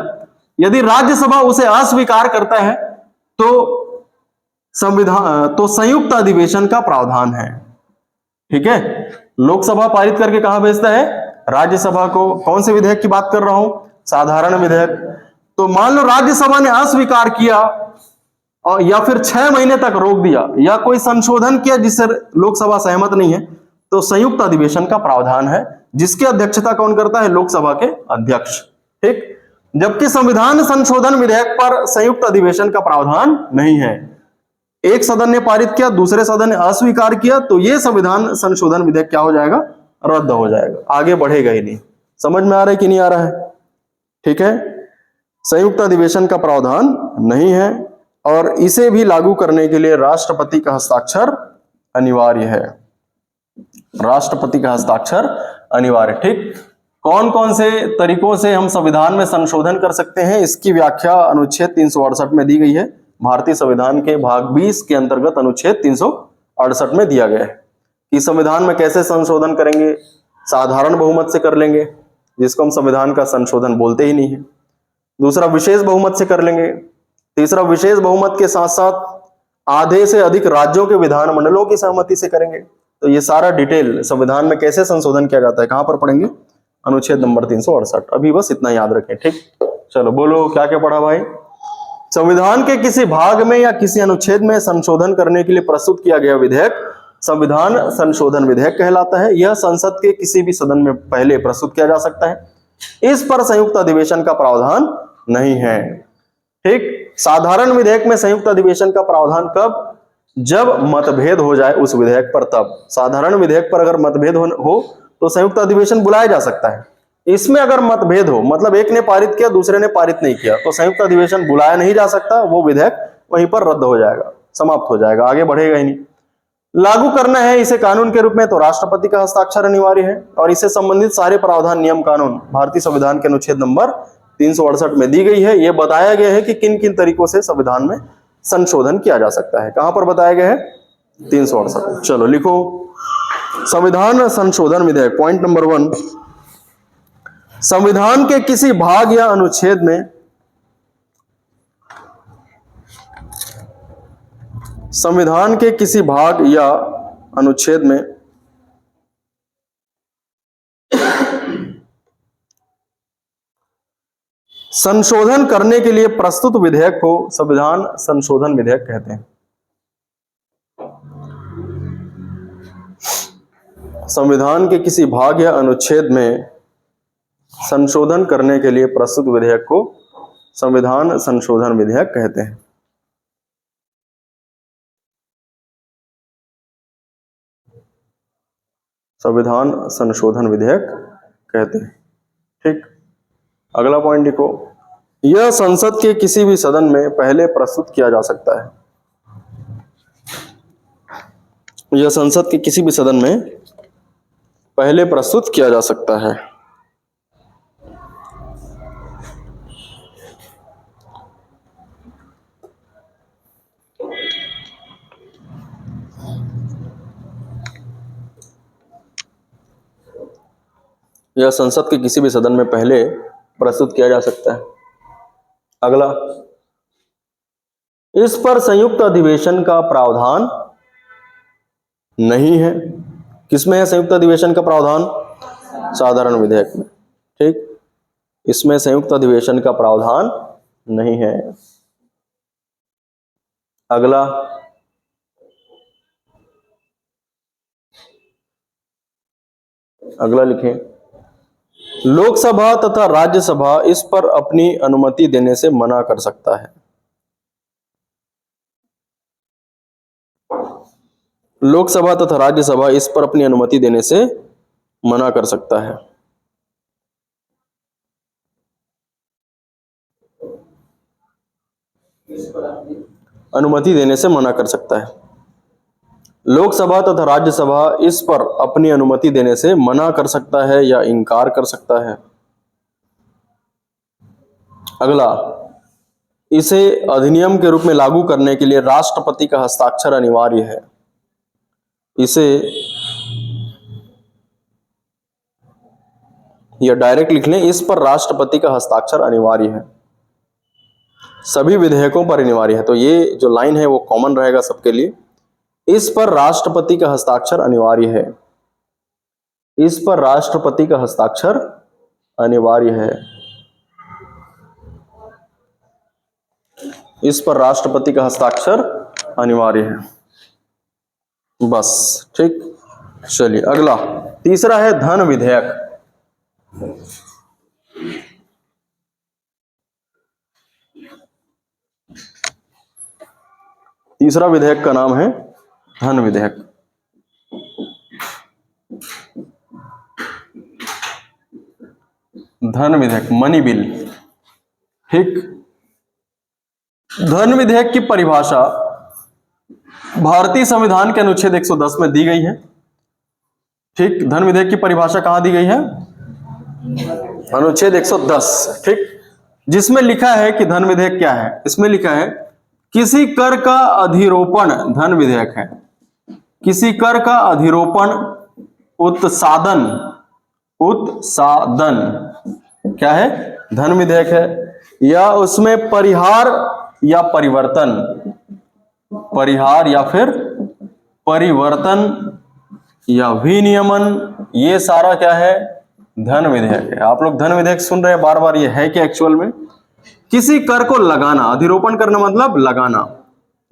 यदि राज्यसभा उसे अस्वीकार करता है तो संयुक्त अधिवेशन का प्रावधान है। ठीक है। लोकसभा पारित करके कहां भेजता है? राज्यसभा को। कौन से विधेयक की बात कर रहा हूं? साधारण विधेयक। तो मान लो राज्यसभा ने अस्वीकार किया और या फिर 6 महीने तक रोक दिया या कोई संशोधन किया जिससे लोकसभा सहमत नहीं है, तो संयुक्त अधिवेशन का प्रावधान है, जिसकी अध्यक्षता कौन करता है? लोकसभा के अध्यक्ष। ठीक। जबकि संविधान संशोधन विधेयक पर संयुक्त अधिवेशन का प्रावधान नहीं है। एक सदन ने पारित किया, दूसरे सदन ने अस्वीकार किया, तो यह संविधान संशोधन विधेयक क्या हो जाएगा? रद्द हो जाएगा, आगे बढ़ेगा ही नहीं। समझ में आ रहा है कि नहीं आ रहा है? ठीक है। संयुक्त अधिवेशन का प्रावधान नहीं है और इसे भी लागू करने के लिए राष्ट्रपति का हस्ताक्षर अनिवार्य है। राष्ट्रपति का हस्ताक्षर अनिवार्य। ठीक। कौन कौन से तरीकों से हम संविधान में संशोधन कर सकते हैं, इसकी व्याख्या अनुच्छेद 368 में दी गई है। भारतीय संविधान के भाग 20 के अंतर्गत अनुच्छेद 368 में दिया गया है कि संविधान में कैसे संशोधन करेंगे। साधारण बहुमत से कर लेंगे, जिसको हम संविधान का संशोधन बोलते ही नहीं है। दूसरा, विशेष बहुमत से कर लेंगे। तीसरा, विशेष बहुमत के साथ साथ आधे से अधिक राज्यों के विधानमंडलों की सहमति से करेंगे। तो ये सारा डिटेल संविधान में कैसे संशोधन किया जाता है कहां पर पढ़ेंगे? अनुच्छेद नंबर 368। अभी बस इतना याद रखें। ठीक। चलो बोलो, क्या क्या पढ़ा भाई? संविधान के किसी भाग में या किसी अनुच्छेद में संशोधन करने के लिए प्रस्तुत किया गया विधेयक संविधान संशोधन विधेयक कहलाता है। यह संसद के किसी भी सदन में पहले प्रस्तुत किया जा सकता है। इस पर संयुक्त अधिवेशन का प्रावधान नहीं है। ठीक। साधारण विधेयक में संयुक्त अधिवेशन का प्रावधान कब? जब मतभेद हो जाए उस विधेयक पर, तब। साधारण विधेयक पर अगर मतभेद हो तो संयुक्त अधिवेशन बुलाया जा सकता है। इसमें अगर मतभेद हो, मतलब एक ने पारित किया, दूसरे ने पारित नहीं किया, तो संयुक्त अधिवेशन बुलाया नहीं जा सकता, वो विधेयक वहीं पर रद्द हो जाएगा, समाप्त हो जाएगा, आगे बढ़ेगा ही नहीं। लागू करना है इसे कानून के रूप में तो राष्ट्रपति का हस्ताक्षर अनिवार्य है और इससे संबंधित सारे प्रावधान, नियम, कानून भारतीय संविधान के अनुच्छेद नंबर 368 में दी गई है। यह बताया गया है कि किन किन तरीकों से संविधान में संशोधन किया जा सकता है। कहां पर बताया गया है? 368। चलो लिखो, संविधान संशोधन विधेयक। पॉइंट नंबर 1, संविधान के किसी भाग या अनुच्छेद में संविधान के किसी भाग या अनुच्छेद में संशोधन करने के लिए प्रस्तुत विधेयक को संविधान संशोधन विधेयक कहते हैं। संविधान के किसी भाग या अनुच्छेद में संशोधन करने के लिए प्रस्तुत विधेयक को संविधान संशोधन विधेयक कहते हैं। संविधान संशोधन विधेयक कहते हैं। ठीक। अगला पॉइंट लिखो, यह संसद के किसी भी सदन में पहले प्रस्तुत किया जा सकता है। यह संसद के किसी भी सदन में पहले प्रस्तुत किया जा सकता है। यह संसद के किसी भी सदन में पहले प्रस्तुत किया जा सकता है। अगला, इस पर संयुक्त अधिवेशन का प्रावधान नहीं है। किसमें है संयुक्त अधिवेशन का प्रावधान? साधारण विधेयक में। ठीक। इसमें संयुक्त अधिवेशन का प्रावधान नहीं है। अगला, अगला लिखें, लोकसभा तथा राज्यसभा इस पर अपनी अनुमति देने से मना कर सकता है। लोकसभा तथा राज्यसभा इस पर अपनी अनुमति देने से मना कर सकता है। अनुमति देने से मना कर सकता है। लोकसभा तथा राज्यसभा इस पर अपनी अनुमति देने से मना कर सकता है या इनकार कर सकता है। अगला, इसे अधिनियम के रूप में लागू करने के लिए राष्ट्रपति का हस्ताक्षर अनिवार्य है। इसे, या डायरेक्ट लिख लें, इस पर राष्ट्रपति का हस्ताक्षर अनिवार्य है। सभी विधेयकों पर अनिवार्य है, तो ये जो लाइन है वो कॉमन रहेगा सबके लिए। इस पर राष्ट्रपति का हस्ताक्षर अनिवार्य है। इस पर राष्ट्रपति का हस्ताक्षर अनिवार्य है। इस पर राष्ट्रपति का हस्ताक्षर अनिवार्य है। बस, ठीक। चलिए अगला, तीसरा है धन विधेयक। तीसरा विधेयक का नाम है धन विधेयक। धन विधेयक, मनी बिल, ठीक। धन विधेयक की परिभाषा भारतीय संविधान के अनुच्छेद 110 में दी गई है, ठीक। धन विधेयक की परिभाषा कहां दी गई है? अनुच्छेद 110, ठीक, जिसमें लिखा है कि धन विधेयक क्या है। इसमें लिखा है, किसी कर का अधिरोपण धन विधेयक है। किसी कर का अधिरोपण, उत्सादन क्या है? धन विधेयक है। या उसमें परिहार या परिवर्तन, परिहार या फिर परिवर्तन या विनियमन, ये सारा क्या है? धन विधेयक है। आप लोग धन विधेयक सुन रहे हैं बार बार, ये है क्या एक्चुअल में? किसी कर को लगाना, अधिरोपण करना मतलब लगाना,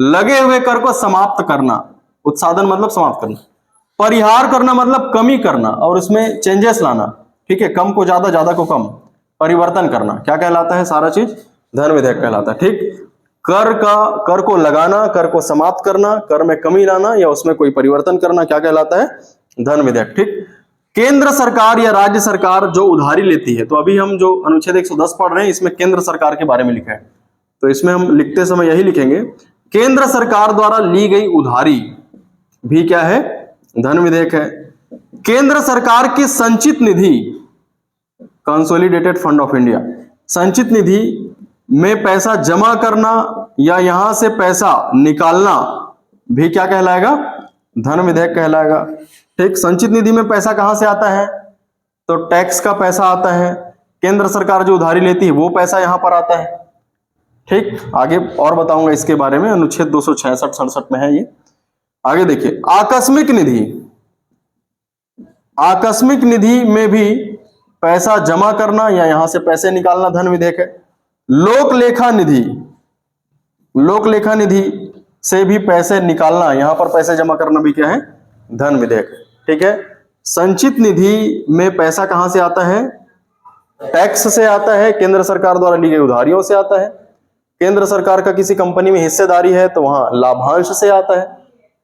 लगे हुए कर को समाप्त करना, उत्सादन मतलब समाप्त करना, परिहार करना मतलब कमी करना और उसमें चेंजेस लाना, ठीक है, कम को ज्यादा, ज्यादा को कम, परिवर्तन करना, क्या कहलाता है? सारा चीज धन विधेयक कहलाता है, ठीक। कर को लगाना, कर को समाप्त करना, कर में कमी लाना या उसमें कोई परिवर्तन करना, क्या कहलाता है? धन विधेयक, ठीक। केंद्र सरकार या राज्य सरकार जो उधारी लेती है, तो अभी हम जो अनुच्छेद 110 पढ़ रहे हैं इसमें केंद्र सरकार के बारे में लिखा है, तो इसमें हम लिखते समय यही लिखेंगे, केंद्र सरकार द्वारा ली गई उधारी भी क्या है? धन विधेयक है। केंद्र सरकार की संचित निधि, कंसोलिडेटेड फंड ऑफ इंडिया, संचित निधि में पैसा जमा करना या यहां से पैसा निकालना भी क्या कहलाएगा? धन विधेयक कहलाएगा, ठीक। संचित निधि में पैसा कहां से आता है? तो टैक्स का पैसा आता है। केंद्र सरकार जो उधारी लेती है वो पैसा यहां पर आता है, ठीक। आगे और बताऊंगा इसके बारे में, अनुच्छेद 266-67 में है ये। आगे देखिए, आकस्मिक निधि, आकस्मिक निधि में भी पैसा जमा करना या यहां से पैसे निकालना धन विधेयक है। लोक लेखा निधि, लोक लेखा निधि से भी पैसे निकालना, यहां पर पैसे जमा करना भी क्या है? धन विधेयक, ठीक है। संचित निधि में पैसा कहां से आता है? टैक्स से आता है, केंद्र सरकार द्वारा ली गई उधारियों से आता है। केंद्र सरकार का किसी कंपनी में हिस्सेदारी है तो वहां लाभांश से आता है,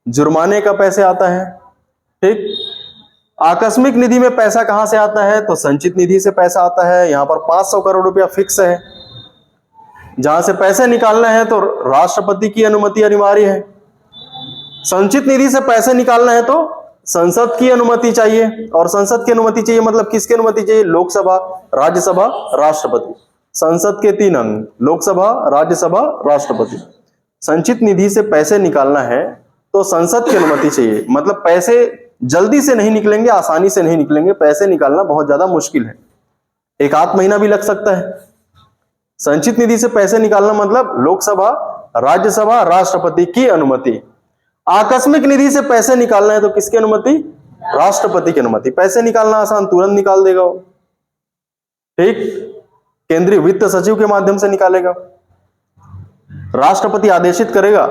जुर्माने का पैसे आता है, ठीक। आकस्मिक निधि में पैसा कहां से आता है? तो संचित निधि से पैसा आता है। यहां पर 500 करोड़ रुपया फिक्स है। जहां से पैसे निकालना है तो राष्ट्रपति की अनुमति अनिवार्य है। संचित निधि से पैसे निकालना है तो संसद की अनुमति चाहिए, और संसद की अनुमति चाहिए मतलब किसकी अनुमति चाहिए? लोकसभा, राज्यसभा, राष्ट्रपति। संसद के 3 अंग, लोकसभा, राज्यसभा, राष्ट्रपति। संचित निधि से पैसे निकालना है तो संसद की अनुमति चाहिए, मतलब पैसे जल्दी से नहीं निकलेंगे, आसानी से नहीं निकलेंगे, पैसे निकालना बहुत ज्यादा मुश्किल है, 1 महीना भी लग सकता है। संचित निधि से पैसे निकालना मतलब लोकसभा, राज्यसभा, राष्ट्रपति की अनुमति। आकस्मिक निधि से पैसे निकालना है तो किसकी अनुमति? राष्ट्रपति की अनुमति। पैसे निकालना आसान, तुरंत निकाल देगा वो, ठीक। केंद्रीय वित्त सचिव के माध्यम से निकालेगा। राष्ट्रपति आदेशित करेगा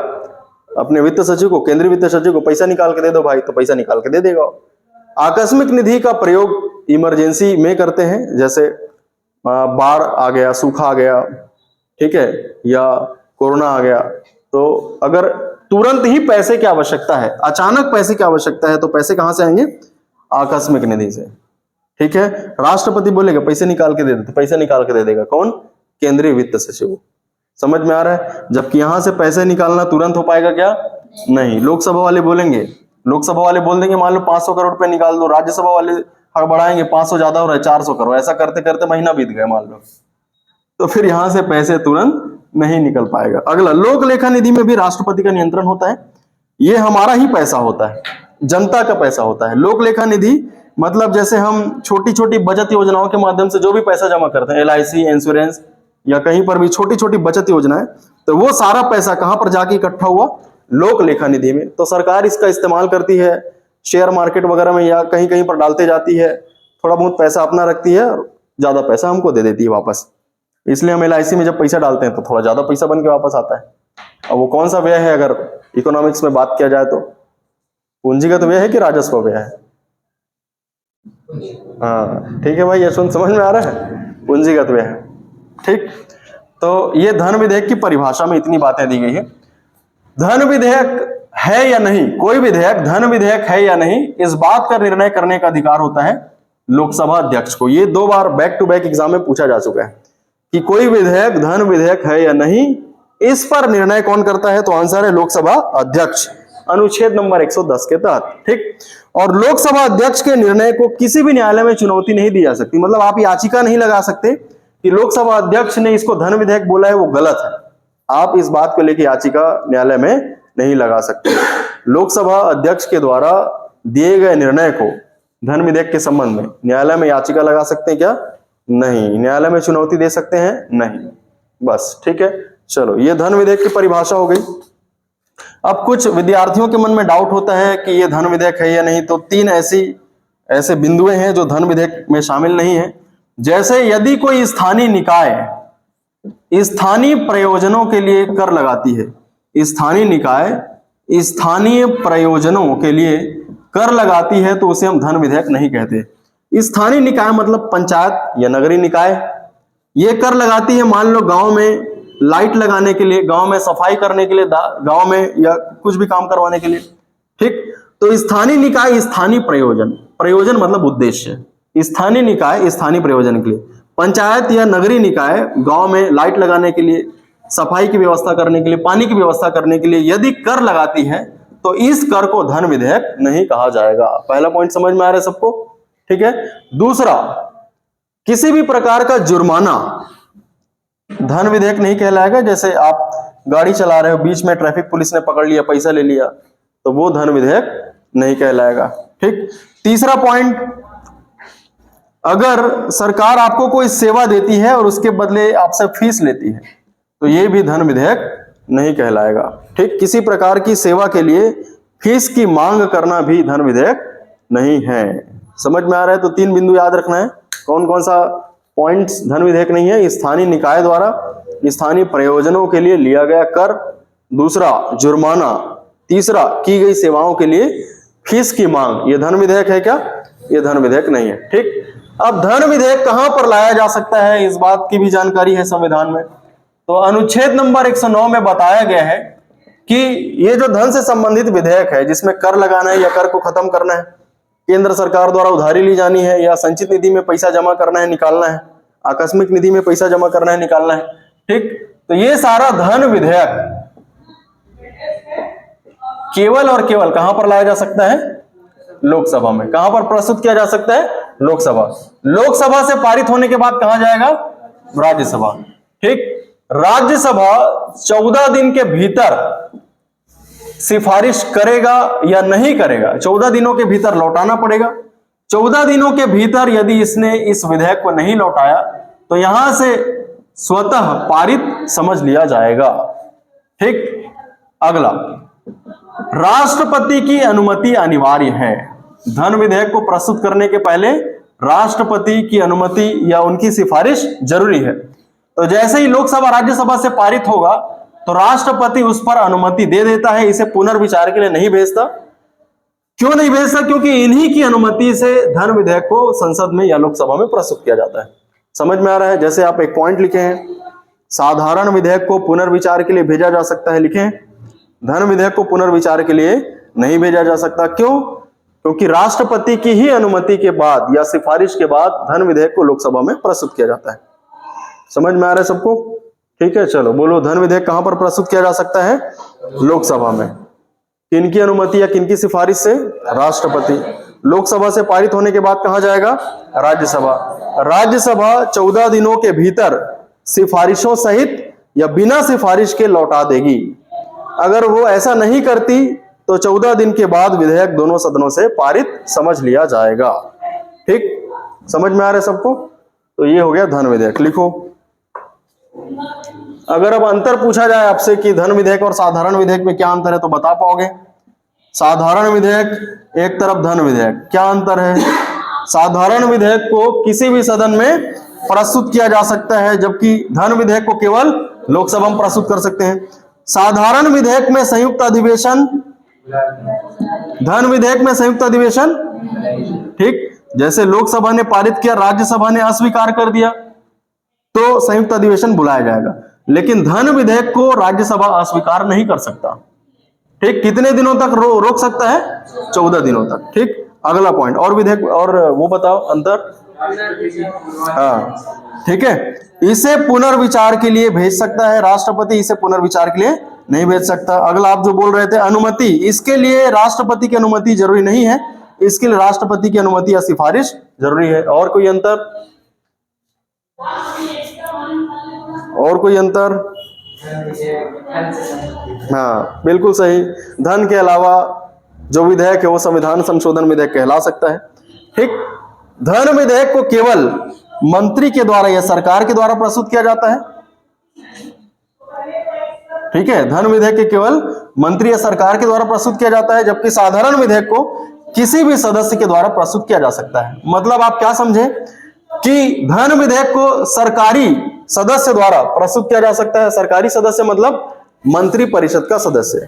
अपने वित्त सचिव को, केंद्रीय वित्त सचिव को, पैसा निकाल के दे दो भाई, तो पैसा निकाल के दे देगा। आकस्मिक निधि का प्रयोग इमरजेंसी में करते हैं, जैसे बाढ़ आ गया, सूखा आ गया, ठीक है, या कोरोना आ गया, तो अगर तुरंत ही पैसे की आवश्यकता है, अचानक पैसे की आवश्यकता है, तो पैसे कहां से आएंगे? आकस्मिक निधि से, ठीक है। राष्ट्रपति बोलेगा पैसे निकाल के दे दे, तो पैसे निकाल के दे देगा कौन? केंद्रीय वित्त सचिव। समझ में आ रहा है? जबकि यहां से पैसे निकालना तुरंत हो पाएगा क्या? नहीं। लोकसभा वाले बोलेंगे, लोकसभा वाले बोल देंगे मान लो 500 करोड़ रुपए निकाल दो, राज्यसभा वाले बढ़ाएंगे 500 ज्यादा हो रहा है 400 करोड़, ऐसा करते करते महीना बीत गया मान लो, तो फिर यहां से पैसे तुरंत नहीं निकल पाएगा। अगला, लोक लेखा निधि में भी राष्ट्रपति का नियंत्रण होता है। ये हमारा ही पैसा होता है, जनता का पैसा होता है। लोक लेखा निधि मतलब जैसे हम छोटी छोटी बचत योजनाओं के माध्यम से जो भी पैसा जमा करते हैं, LIC, इंश्योरेंस या कहीं पर भी छोटी छोटी बचत योजनाएं, तो वो सारा पैसा कहां पर जाके इकट्ठा हुआ? लोक लेखा निधि में। तो सरकार इसका इस्तेमाल करती है शेयर मार्केट वगैरह में या कहीं कहीं पर डालते जाती है, थोड़ा बहुत पैसा अपना रखती है और ज्यादा पैसा हमको दे देती है वापस। इसलिए हम LIC में जब पैसा डालते हैं तो थोड़ा ज्यादा पैसा बन के वापस आता है। अब वो कौन सा व्यय है अगर इकोनॉमिक्स में बात किया जाए तो? पूंजीगत व्यय है कि राजस्व व्यय है? हाँ ठीक है भाई यशवंत, समझ में आ रहा है? पूंजीगत व्यय है, ठीक। तो ये धन विधेयक की परिभाषा में इतनी बातें दी गई है। धन विधेयक है या नहीं, कोई विधेयक धन विधेयक है या नहीं, इस बात का निर्णय करने का अधिकार होता है लोकसभा अध्यक्ष को। ये 2 बार बैक टू बैक एग्जाम में पूछा जा चुका है कि कोई विधेयक धन विधेयक है या नहीं, इस पर निर्णय कौन करता है? तो आंसर है लोकसभा अध्यक्ष, अनुच्छेद नंबर 110 के तहत, ठीक। और लोकसभा अध्यक्ष के निर्णय को किसी भी न्यायालय में चुनौती नहीं दी जा सकती। मतलब आप याचिका नहीं लगा सकते कि लोकसभा अध्यक्ष ने इसको धन विधेयक बोला है, वो गलत है। आप इस बात को लेकर याचिका न्यायालय में नहीं लगा सकते। लोकसभा अध्यक्ष के द्वारा दिए गए निर्णय को धन विधेयक के संबंध में न्यायालय में याचिका लगा सकते हैं क्या? नहीं। न्यायालय में चुनौती दे सकते हैं? नहीं। बस, ठीक है। चलो, ये धन विधेयक की परिभाषा हो गई। अब कुछ विद्यार्थियों के मन में डाउट होता है कि ये धन विधेयक है या नहीं, तो 3 ऐसे बिंदुएं हैं जो धन विधेयक में शामिल नहीं है। जैसे यदि कोई स्थानीय निकाय स्थानीय प्रयोजनों के लिए कर लगाती है, स्थानीय निकाय स्थानीय प्रयोजनों के लिए कर लगाती है, तो उसे हम धन विधेयक नहीं कहते। स्थानीय निकाय मतलब पंचायत या नगरीय निकाय, ये कर लगाती है मान लो गांव में लाइट लगाने के लिए, गांव में सफाई करने के लिए, गांव में या कुछ भी काम करवाने के लिए, ठीक। तो स्थानीय निकाय स्थानीय प्रयोजन मतलब उद्देश्य, स्थानीय निकाय स्थानीय प्रयोजन के लिए, पंचायत या नगरीय निकाय गांव में लाइट लगाने के लिए, सफाई की व्यवस्था करने के लिए, पानी की व्यवस्था करने के लिए यदि कर लगाती है, तो इस कर को धन विधेयक नहीं कहा जाएगा। पहला पॉइंट समझ में आ रहा है सबको, ठीक है। दूसरा, किसी भी प्रकार का जुर्माना धन विधेयक नहीं कहलाएगा। जैसे आप गाड़ी चला रहे हो, बीच में ट्रैफिक पुलिस ने पकड़ लिया, पैसा ले लिया, तो वो धन विधेयक नहीं कहलाएगा, ठीक। तीसरा पॉइंट, अगर सरकार आपको कोई सेवा देती है और उसके बदले आपसे फीस लेती है, तो ये भी धन विधेयक नहीं कहलाएगा, ठीक। किसी प्रकार की सेवा के लिए फीस की मांग करना भी धन विधेयक नहीं है। समझ में आ रहा है? तो 3 बिंदु याद रखना है। कौन कौन सा पॉइंट्स धन विधेयक नहीं है? स्थानीय निकाय द्वारा स्थानीय प्रयोजनों के लिए लिया गया कर, दूसरा जुर्माना, तीसरा की गई सेवाओं के लिए फीस की मांग। ये धन विधेयक है क्या? ये धन विधेयक नहीं है, ठीक। अब धन विधेयक कहां पर लाया जा सकता है, इस बात की भी जानकारी है संविधान में। तो अनुच्छेद नंबर 109 में बताया गया है कि ये जो धन से संबंधित विधेयक है, जिसमें कर लगाना है या कर को खत्म करना है, केंद्र सरकार द्वारा उधारी ली जानी है या संचित निधि में पैसा जमा करना है निकालना है, आकस्मिक निधि में पैसा जमा करना है निकालना है, ठीक। तो ये सारा धन विधेयक केवल और केवल कहां पर लाया जा सकता है? लोकसभा में। कहां पर प्रस्तुत किया जा सकता है? लोकसभा। लोकसभा से पारित होने के बाद कहां जाएगा? राज्यसभा, ठीक। राज्यसभा 14 दिन के भीतर सिफारिश करेगा या नहीं करेगा, 14 दिनों के भीतर लौटाना पड़ेगा। 14 दिनों के भीतर यदि इसने इस विधेयक को नहीं लौटाया, तो यहां से स्वतः पारित समझ लिया जाएगा, ठीक। अगला, राष्ट्रपति की अनुमति अनिवार्य है। धन विधेयक को प्रस्तुत करने के पहले राष्ट्रपति की अनुमति या उनकी सिफारिश जरूरी है। तो जैसे ही लोकसभा राज्यसभा से पारित होगा, तो राष्ट्रपति उस पर अनुमति दे देता है, इसे पुनर्विचार के लिए नहीं भेजता। क्यों नहीं भेज सकता? क्योंकि इन्हीं की अनुमति से धन विधेयक को संसद में या लोकसभा में प्रस्तुत किया जाता है। समझ में आ रहा है? जैसे आप एक पॉइंट लिखे हैं, साधारण विधेयक को पुनर्विचार के लिए भेजा जा सकता है, लिखें। धन विधेयक को पुनर्विचार के लिए नहीं भेजा जा सकता। क्यों? क्योंकि राष्ट्रपति की ही अनुमति के बाद या सिफारिश के बाद धन विधेयक को लोकसभा में प्रस्तुत किया जाता है। समझ में आ रहा है सबको? ठीक है, चलो बोलो, धन विधेयक कहां पर प्रस्तुत किया जा सकता है? लोकसभा में। किनकी अनुमति या किनकी सिफारिश से? राष्ट्रपति। लोकसभा से पारित होने के बाद कहां जाएगा? राज्यसभा। राज्यसभा 14 दिनों के भीतर सिफारिशों सहित या बिना सिफारिश के लौटा देगी। अगर वो ऐसा नहीं करती तो 14 दिन के बाद विधेयक दोनों सदनों से पारित समझ लिया जाएगा। ठीक, समझ में आ रहा है सबको? तो ये हो गया धन विधेयक। लिखो, अगर अब अंतर पूछा जाए आपसे कि धन विधेयक और साधारण विधेयक में क्या अंतर है, तो बता पाओगे? साधारण विधेयक एक तरफ, धन विधेयक, क्या अंतर है? साधारण विधेयक को किसी भी सदन में प्रस्तुत किया जा सकता है, जबकि धन विधेयक को केवल लोकसभा में प्रस्तुत कर सकते हैं। साधारण विधेयक में संयुक्त अधिवेशन, धन विधेयक में संयुक्त अधिवेशन, ठीक, जैसे लोकसभा ने पारित किया, राज्यसभा ने अस्वीकार कर दिया, तो संयुक्त अधिवेशन बुलाया जाएगा। लेकिन धन विधेयक को राज्यसभा अस्वीकार नहीं कर सकता। ठीक, कितने दिनों तक रोक सकता है? 14 दिनों तक। ठीक, अगला पॉइंट, और विधेयक और वो बताओ अंतर। हाँ, ठीक है, इसे पुनर्विचार के लिए भेज सकता है राष्ट्रपति, इसे पुनर्विचार के लिए नहीं भेज सकता। अगला आप जो बोल रहे थे, अनुमति, इसके लिए राष्ट्रपति की अनुमति जरूरी नहीं है, इसके लिए राष्ट्रपति की अनुमति या सिफारिश जरूरी है। और कोई अंतर? और कोई अंतर? हाँ, बिल्कुल सही। धन के अलावा जो विधेयक है वो संविधान संशोधन विधेयक कहला सकता है। ठीक, धन विधेयक को केवल मंत्री के द्वारा या सरकार के द्वारा प्रस्तुत किया जाता है। ठीक है, धन विधेयक के केवल मंत्री या सरकार के द्वारा प्रस्तुत किया जाता है, जबकि साधारण विधेयक को किसी भी सदस्य के द्वारा प्रस्तुत किया जा सकता है। मतलब आप क्या समझे कि धन विधेयक को सरकारी सदस्य द्वारा प्रस्तुत किया जा सकता है। सरकारी सदस्य मतलब मंत्री परिषद का सदस्य,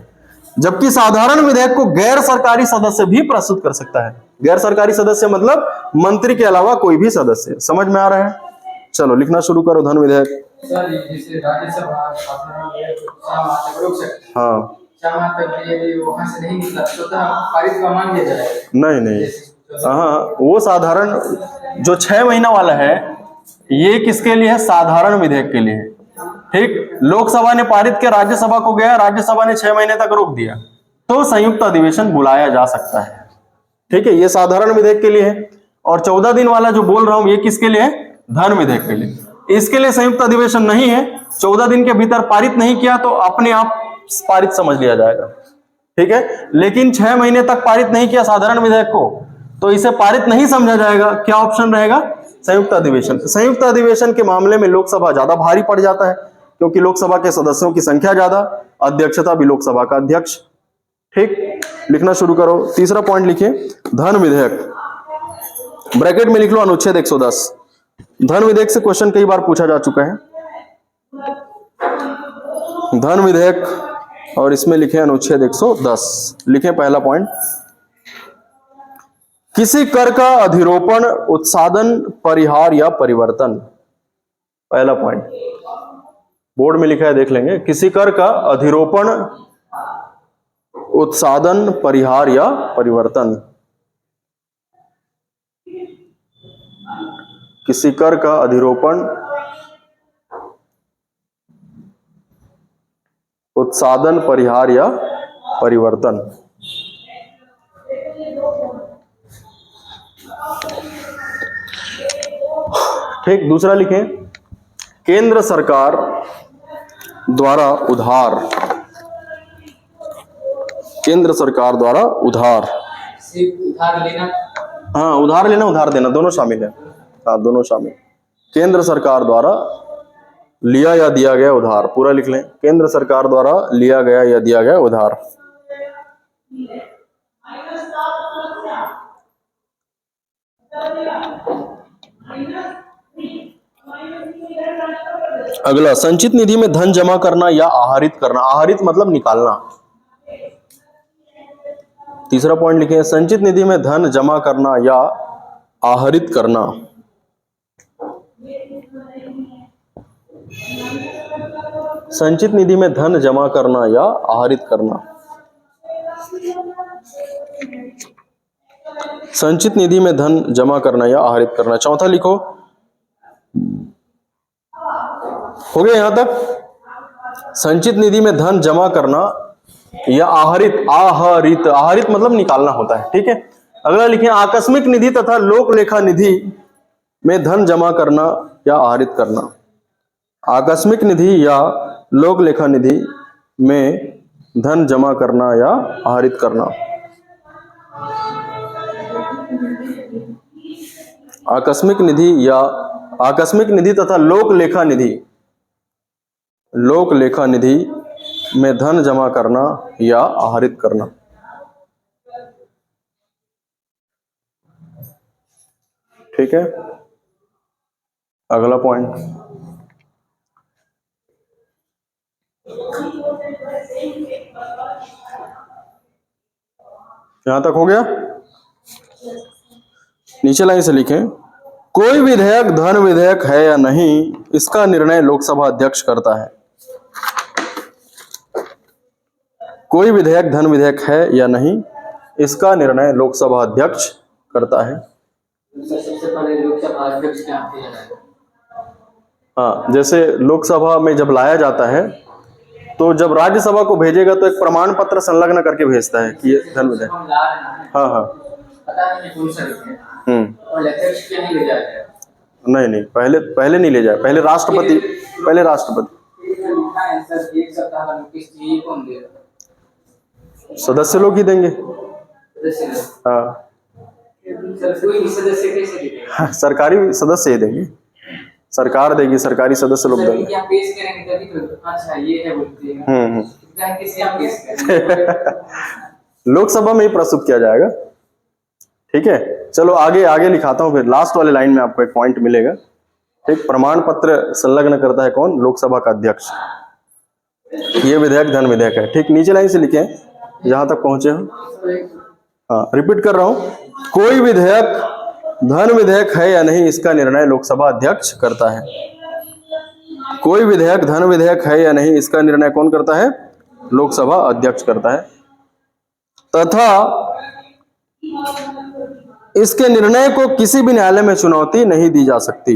जबकि साधारण विधेयक को गैर सरकारी सदस्य भी प्रस्तुत कर सकता है। गैर सरकारी सदस्य मतलब मंत्री के अलावा कोई भी सदस्य। समझ में आ रहा है? चलो लिखना शुरू करो धन विधेयक। हाँ, वहां से नहीं निकला तो पारित का मान लिया जाएगा। नहीं, हाँ, वो साधारण जो 6 महीना वाला है, ये किसके लिए है? साधारण विधेयक के लिए। ठीक, लोकसभा ने पारित किया, राज्यसभा को गया, राज्यसभा ने 6 महीने तक रोक दिया, तो संयुक्त अधिवेशन बुलाया जा सकता है। ठीक है, ये साधारण विधेयक के लिए है। और 14 दिन वाला जो बोल रहा हूं, ये किसके लिए है? धन विधेयक के लिए। इसके लिए संयुक्त अधिवेशन नहीं है, 14 दिन के भीतर पारित नहीं किया तो अपने आप पारित समझ लिया जाएगा। ठीक है, लेकिन 6 महीने तक पारित नहीं किया साधारण विधेयक को, तो इसे पारित नहीं समझा जाएगा। क्या ऑप्शन रहेगा? संयुक्त अधिवेशन। संयुक्त अधिवेशन के मामले में लोकसभा ज्यादा भारी पड़ जाता है, क्योंकि लोकसभा के सदस्यों की संख्या ज्यादा, अध्यक्षता भी लोकसभा का अध्यक्ष। ठीक, लिखना शुरू करो। तीसरा पॉइंट लिखिए, धन विधेयक, ब्रैकेट में लिख लो अनुच्छेद 110। धन विधेयक से क्वेश्चन कई बार पूछा जा चुका है। धन विधेयक, और इसमें लिखे अनुच्छेद 110। लिखे पहला पॉइंट, किसी कर का अधिरोपण, उत्सादन, परिहार या परिवर्तन। पहला पॉइंट बोर्ड में लिखा है, देख लेंगे। किसी कर का अधिरोपण, उत्सादन, परिहार या परिवर्तन। किसी कर का अधिरोपण, उत्सादन, परिहार या परिवर्तन। ठीक, दूसरा लिखें, केंद्र सरकार द्वारा उधार, केंद्र सरकार द्वारा उधार। उधार लेना, हाँ, उधार लेना, उधार देना, दोनों शामिल है। हाँ, दोनों शामिल। केंद्र सरकार द्वारा लिया या दिया गया उधार, पूरा लिख लें। केंद्र सरकार द्वारा लिया गया या दिया गया उधार। अगला, संचित निधि में धन जमा करना या आहरित करना। आहरित मतलब निकालना। तीसरा पॉइंट लिखे, संचित निधि में धन जमा करना या आहरित करना। संचित निधि में धन जमा करना या आहरित करना। संचित निधि में धन जमा करना या आहरित करना। चौथा लिखो, हो गया यहां तक। संचित निधि में धन जमा करना या आहरित, आहरित आहरित मतलब निकालना होता है, ठीक है। अगला लिखें, आकस्मिक निधि तथा लोक लेखा निधि में धन जमा करना या आहरित करना। आकस्मिक निधि या लोक लेखा निधि में धन जमा करना या आहरित करना। आकस्मिक निधि या आकस्मिक निधि तथा लोक लेखा निधि, लोक लेखा निधि में धन जमा करना या आहरित करना। ठीक है, अगला पॉइंट, यहां तक हो गया। नीचे लाइन से लिखें, कोई विधेयक धन विधेयक है या नहीं, इसका निर्णय लोकसभा अध्यक्ष करता है। कोई विधेयक धन विधेयक है या नहीं, इसका निर्णय लोकसभा अध्यक्ष करता है। सबसे पहले लोकसभा अध्यक्ष क्या होते हैं? हाँ, जैसे लोकसभा में जब लाया जाता है तो जब राज्यसभा को भेजेगा तो एक प्रमाण पत्र संलग्न करके भेजता है कि ये धन विधेयक। हाँ हाँ, पता नहीं कौन सा है। और अध्यक्ष के नहीं ले जाते हैं। नहीं, पहले नहीं ले जाए, पहले राष्ट्रपति। सर, एक सप्ताह का नोटिस चाहिए, कौन देगा? सदस्य लोग ही देंगे। हाँ, सर कोई सदस्य कैसे देगा? सरकारी सदस्य ही देंगे, सरकार देगी, सरकारी सदस्य लोग देंगे। क्या पेश करेंगे तभी तो, अच्छा ये है बोलते हैं। किसी आप पेश करेंगे? लोकसभा में ही प्रस्तुत किया जाएगा। ठीक है, चलो आगे लिखाता हूं, फिर लास्ट वाले लाइन में आपको एक पॉइंट मिलेगा। ठीक, प्रमाण पत्र संलग्न करता है कौन? लोकसभा का अध्यक्ष। ये विधेयक धन विधेयक है। ठीक, नीचे लाइन से लिखें जहां तक पहुंचे हो। हाँ, रिपीट कर रहा हूं, कोई विधेयक धन विधेयक है या नहीं, इसका निर्णय लोकसभा अध्यक्ष करता है। कोई विधेयक धन विधेयक है या नहीं, इसका निर्णय कौन करता है? लोकसभा अध्यक्ष करता है। तथा इसके निर्णय को किसी भी न्यायालय में चुनौती नहीं दी जा सकती।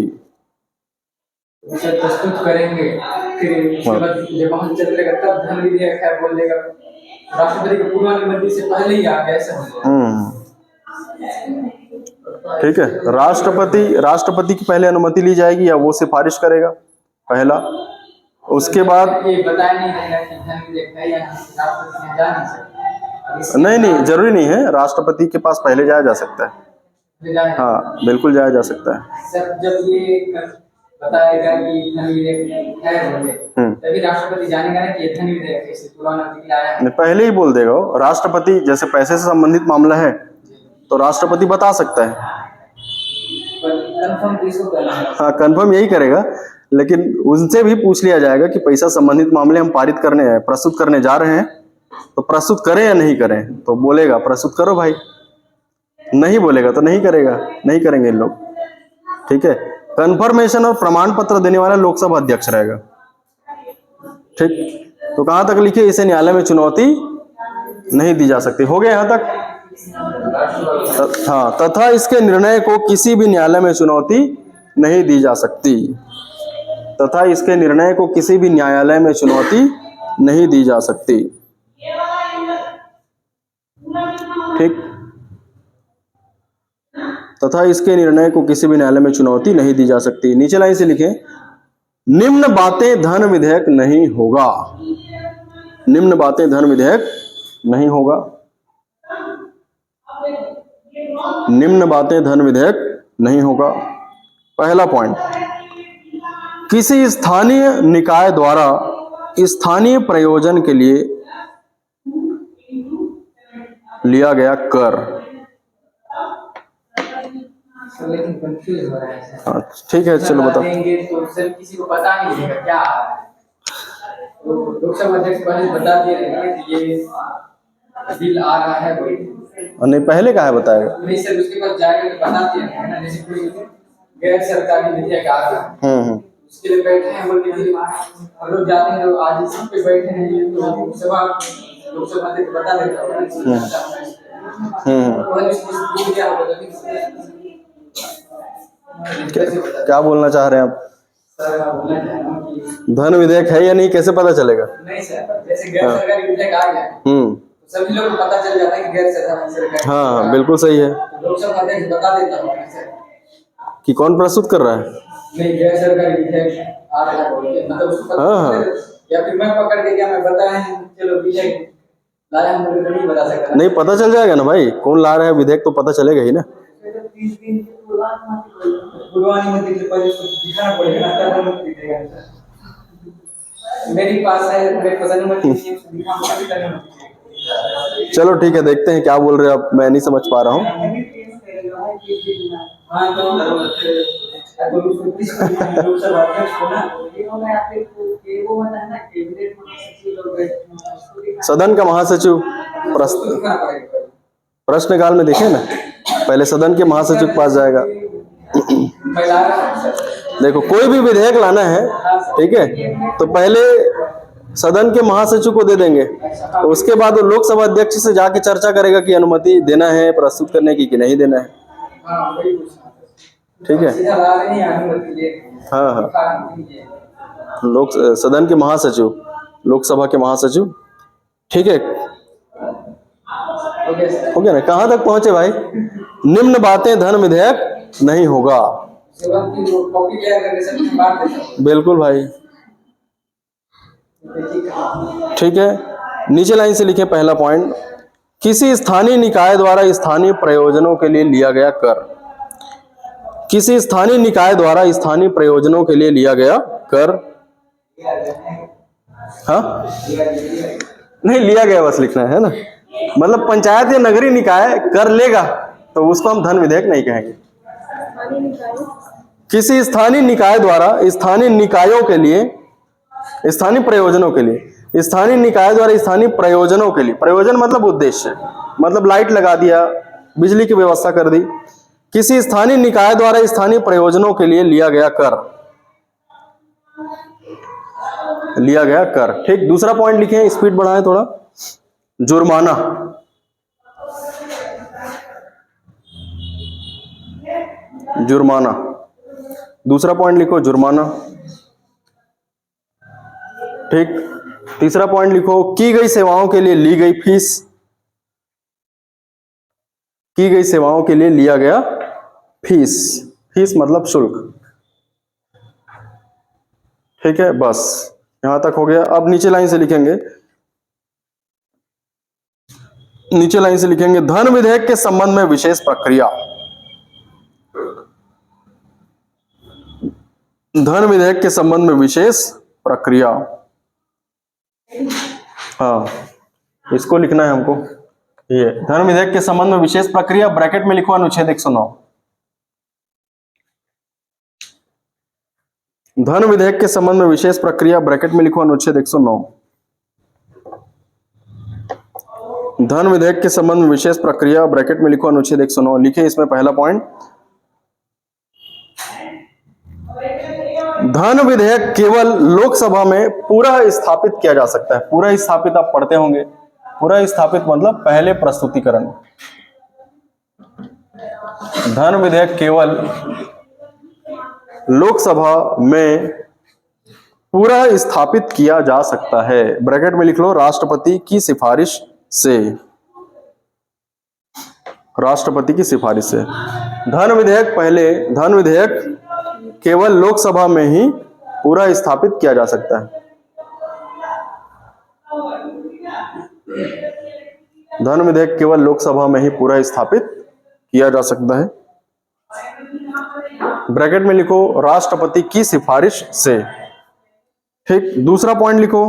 इसे प्रस्तुत करेंगे, फिर जब हम चलेगा तब धन विधेयक है बोलेगा, राष्ट्रपति की पूर्वानुमति से पहले ही आ गया, ऐसा। ठीक है, राष्ट्रपति की पहले अनुमति ली जाएगी या वो सिफारिश करेगा पहला, उसके बाद ये बताया नहीं रहेगा कि धन विधेयक है या राष्ट्रपति जा नहीं सकता। नहीं, जरूरी नहीं है, राष्ट्रपति के पास पहले जाया जा सकता है। हाँ, बिल्कुल जाया जा सकता है। सर, जब ये बताएगा कि धन विधेयक है बोले, तभी राष्ट्रपति जानेगा ना कि ये धन विधेयक है, इसे पूर्वानुमति लाया है। पहले ही बोल देगा वो। राष्ट्रपति, जैसे पैसे से संबंधित मामला है तो राष्ट्रपति बता सकता है। हाँ, कंफर्म यही करेगा, लेकिन उनसे भी पूछ लिया जाएगा कि पैसा संबंधित मामले हम प्रस्तुत करने जा रहे हैं, तो प्रस्तुत करें या नहीं करें। तो बोलेगा प्रस्तुत करो भाई, नहीं बोलेगा तो नहीं करेगा, नहीं करेंगे लोग। ठीक है, कंफर्मेशन और प्रमाण पत्र देने वाला लोकसभा अध्यक्ष रहेगा। ठीक, तो कहां तक लिखे, इसे न्यायालय में चुनौती नहीं दी जा सकती। हो गया यहां तक? हाँ, तथा इसके निर्णय को किसी भी न्यायालय में चुनौती नहीं दी जा सकती। तथा इसके निर्णय को किसी भी न्यायालय में चुनौती नहीं दी जा सकती। ठीक, तथा इसके निर्णय को किसी भी न्यायालय में चुनौती नहीं दी जा सकती। नीचे लाइन से लिखें, निम्न बातें धन विधेयक नहीं होगा। निम्न बातें धन विधेयक नहीं होगा। निम्न बातें धन विधेयक नहीं होगा। पहला पॉइंट, किसी स्थानीय निकाय द्वारा स्थानीय प्रयोजन के लिए लिया गया कर। लेकिन कंफ्यूज हो रहा है। हाँ, ठीक है, चलो बताओ। तो सर किसी को पता नहीं है क्या आ रहा है, तो लोकसभा अध्यक्ष पहले बता दिए रहेंगे कि ये बिल आ रहा है, नहीं पहले कहाँ है बताएगा। नहीं सर, उसके बाद जाएगा तो बताते हैं ना, जैसे कोई गैर सरकारी विधेयक आ रहा है उसके लिए बैठे हैं बोल के हम लोग जाते हैं तो आज इस पे बैठे हैं, ये तो लोकसभा से बता देता क्या बोलना चाह रहे हैं आप? धन विधेयक है या नहीं कैसे पता चलेगा? नहीं सर, जैसे गैर सरकारी विधेयक आ गया सभी लोग को पता चल जाता है कि गैर सरकारी। हाँ बिल्कुल सही है। लोकसभा अध्यक्ष बता देता हूँ सर कि कौन प्रस्तुत कर रहा है। नहीं गैर सरकारी विधेयक आ रहा है बोल के, मतलब उसको पता या फिर मैं पकड़ के क्या मैं बताएं चलो विधेयक लाया हम लोग नहीं बता सकता। नहीं पता चल जाएगा ना भाई, कौन ला रहा है विधेयक तो पता चलेगा ही ना। पूर्वानुमति के पहले उसको दिखाना पड़ेगा ना, तब हम दिखेगा मेरे पास है, मेरे पास अनुमति नहीं है, उसको दिखाना। चलो ठीक है, देखते हैं क्या बोल रहे हो आप, मैं नहीं समझ पा रहा हूँ। सदन का महासचिव प्रश्नकाल में देखे ना, पहले सदन के महासचिव के पास जाएगा। देखो कोई भी विधेयक लाना है ठीक है तो पहले सदन के महासचिव को दे देंगे, तो उसके बाद वो लोकसभा अध्यक्ष से जाके चर्चा करेगा कि अनुमति देना है प्रस्तुत करने की कि नहीं देना है। ठीक है, हाँ हाँ, लोक सदन के महासचिव, लोकसभा के महासचिव। ठीक है, हो गया ना? कहाँ तक पहुंचे भाई? निम्न बातें धन विधेयक नहीं होगा। बिल्कुल भाई, ठीक है। नीचे लाइन से लिखे पहला पॉइंट, किसी स्थानीय निकाय द्वारा स्थानीय प्रयोजनों के लिए लिया गया कर। किसी स्थानीय निकाय द्वारा स्थानीय प्रयोजनों के लिए लिया गया कर। हाँ नहीं लिया गया बस लिखना है ना, मतलब पंचायत या नगरीय निकाय कर लेगा तो उसको हम धन विधेयक नहीं कहेंगे। किसी स्थानीय निकाय द्वारा स्थानीय निकायों के लिए, स्थानीय प्रयोजनों के लिए, स्थानीय निकाय द्वारा स्थानीय प्रयोजनों के लिए, प्रयोजन मतलब उद्देश्य, मतलब लाइट लगा दिया, बिजली की व्यवस्था कर दी, किसी स्थानीय निकाय द्वारा स्थानीय प्रयोजनों के लिए लिया गया कर, लिया गया कर। ठीक, दूसरा पॉइंट लिखे, स्पीड बढ़ाएं थोड़ा। जुर्माना, जुर्माना, दूसरा पॉइंट लिखो जुर्माना। ठीक, तीसरा पॉइंट लिखो की गई सेवाओं के लिए ली गई फीस। की गई सेवाओं के लिए लिया गया फीस, फीस मतलब शुल्क। ठीक है, बस यहां तक हो गया। अब नीचे लाइन से लिखेंगे, नीचे लाइन से लिखेंगे धन विधेयक के संबंध में विशेष प्रक्रिया। धन विधेयक के संबंध में विशेष प्रक्रिया, हाँ इसको लिखना है हमको। ये धन विधेयक के संबंध में विशेष प्रक्रिया, ब्रैकेट में लिखो अनुच्छेद 109। धन विधेयक के संबंध में विशेष प्रक्रिया, ब्रैकेट में लिखो अनुच्छेद 109। धन विधेयक के संबंध में विशेष प्रक्रिया, ब्रैकेट में लिखो अनुच्छेद 109। लिखे इसमें पहला पॉइंट, धन विधेयक केवल लोकसभा में पूरा स्थापित किया जा सकता है। पूरा स्थापित आप पढ़ते होंगे, पूरा स्थापित मतलब पहले प्रस्तुतिकरण। धन विधेयक केवल लोकसभा में पूरा स्थापित किया जा सकता है, ब्रैकेट में लिख लो राष्ट्रपति की सिफारिश से, राष्ट्रपति की सिफारिश से। धन विधेयक पहले, धन विधेयक केवल लोकसभा में ही पूरा स्थापित किया जा सकता है। धन विधेयक केवल लोकसभा में ही पूरा स्थापित किया जा सकता है, ब्रैकेट में लिखो राष्ट्रपति की सिफारिश से। ठीक, दूसरा पॉइंट लिखो,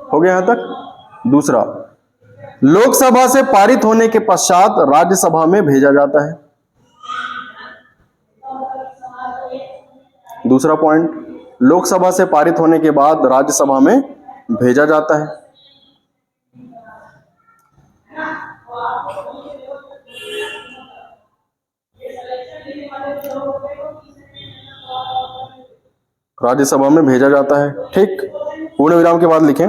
हो गया यहां तक। दूसरा, लोकसभा से पारित होने के पश्चात राज्यसभा में भेजा जाता है। दूसरा पॉइंट, लोकसभा से पारित होने के बाद राज्यसभा में भेजा जाता है। राज्यसभा में भेजा जाता है। ठीक, पूर्ण विराम के बाद लिखें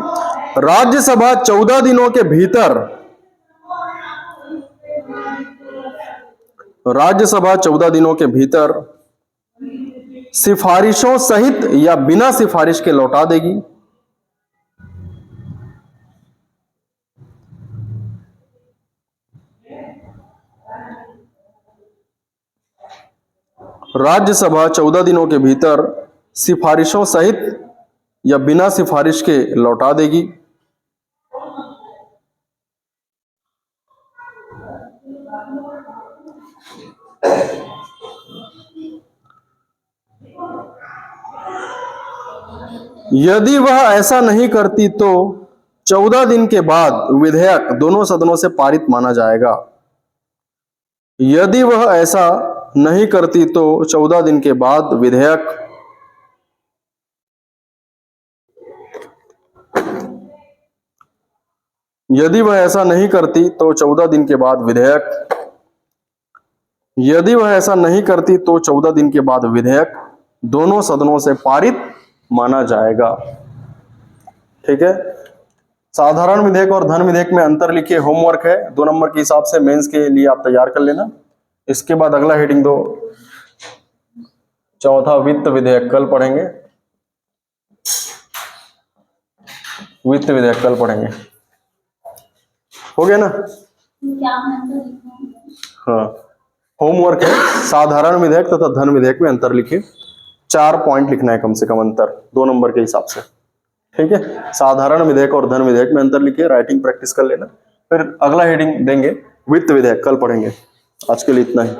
राज्यसभा 14 दिनों के भीतर, राज्यसभा 14 दिनों के भीतर सिफारिशों सहित या बिना सिफारिश के लौटा देगी। राज्यसभा 14 दिनों के भीतर सिफारिशों सहित या बिना सिफारिश के लौटा देगी। यदि वह ऐसा नहीं करती तो 14 दिन के बाद विधेयक दोनों सदनों से पारित माना जाएगा। यदि वह ऐसा नहीं करती तो 14 दिन के बाद विधेयक यदि वह ऐसा नहीं करती तो 14 दिन के बाद विधेयक यदि वह ऐसा नहीं करती तो 14 दिन के बाद विधेयक दोनों सदनों से पारित माना जाएगा। ठीक है, साधारण विधेयक और धन विधेयक में अंतर लिखिए, होमवर्क है 2 नंबर के हिसाब से, मेंस के लिए आप तैयार कर लेना। इसके बाद अगला हेडिंग दो, चौथा वित्त विधेयक कल पढ़ेंगे। वित्त विधेयक कल पढ़ेंगे, हो गया ना? क्या मतलब? हाँ, होमवर्क है साधारण विधेयक तथा धन विधेयक में अंतर लिखिए। 4 पॉइंट लिखना है कम से कम अंतर 2 नंबर के हिसाब से। ठीक है, साधारण विधेयक और धन विधेयक में अंतर लिखिए, राइटिंग प्रैक्टिस कर लेना। फिर अगला हेडिंग देंगे वित्त विधेयक, कल पढ़ेंगे। आज के लिए इतना ही।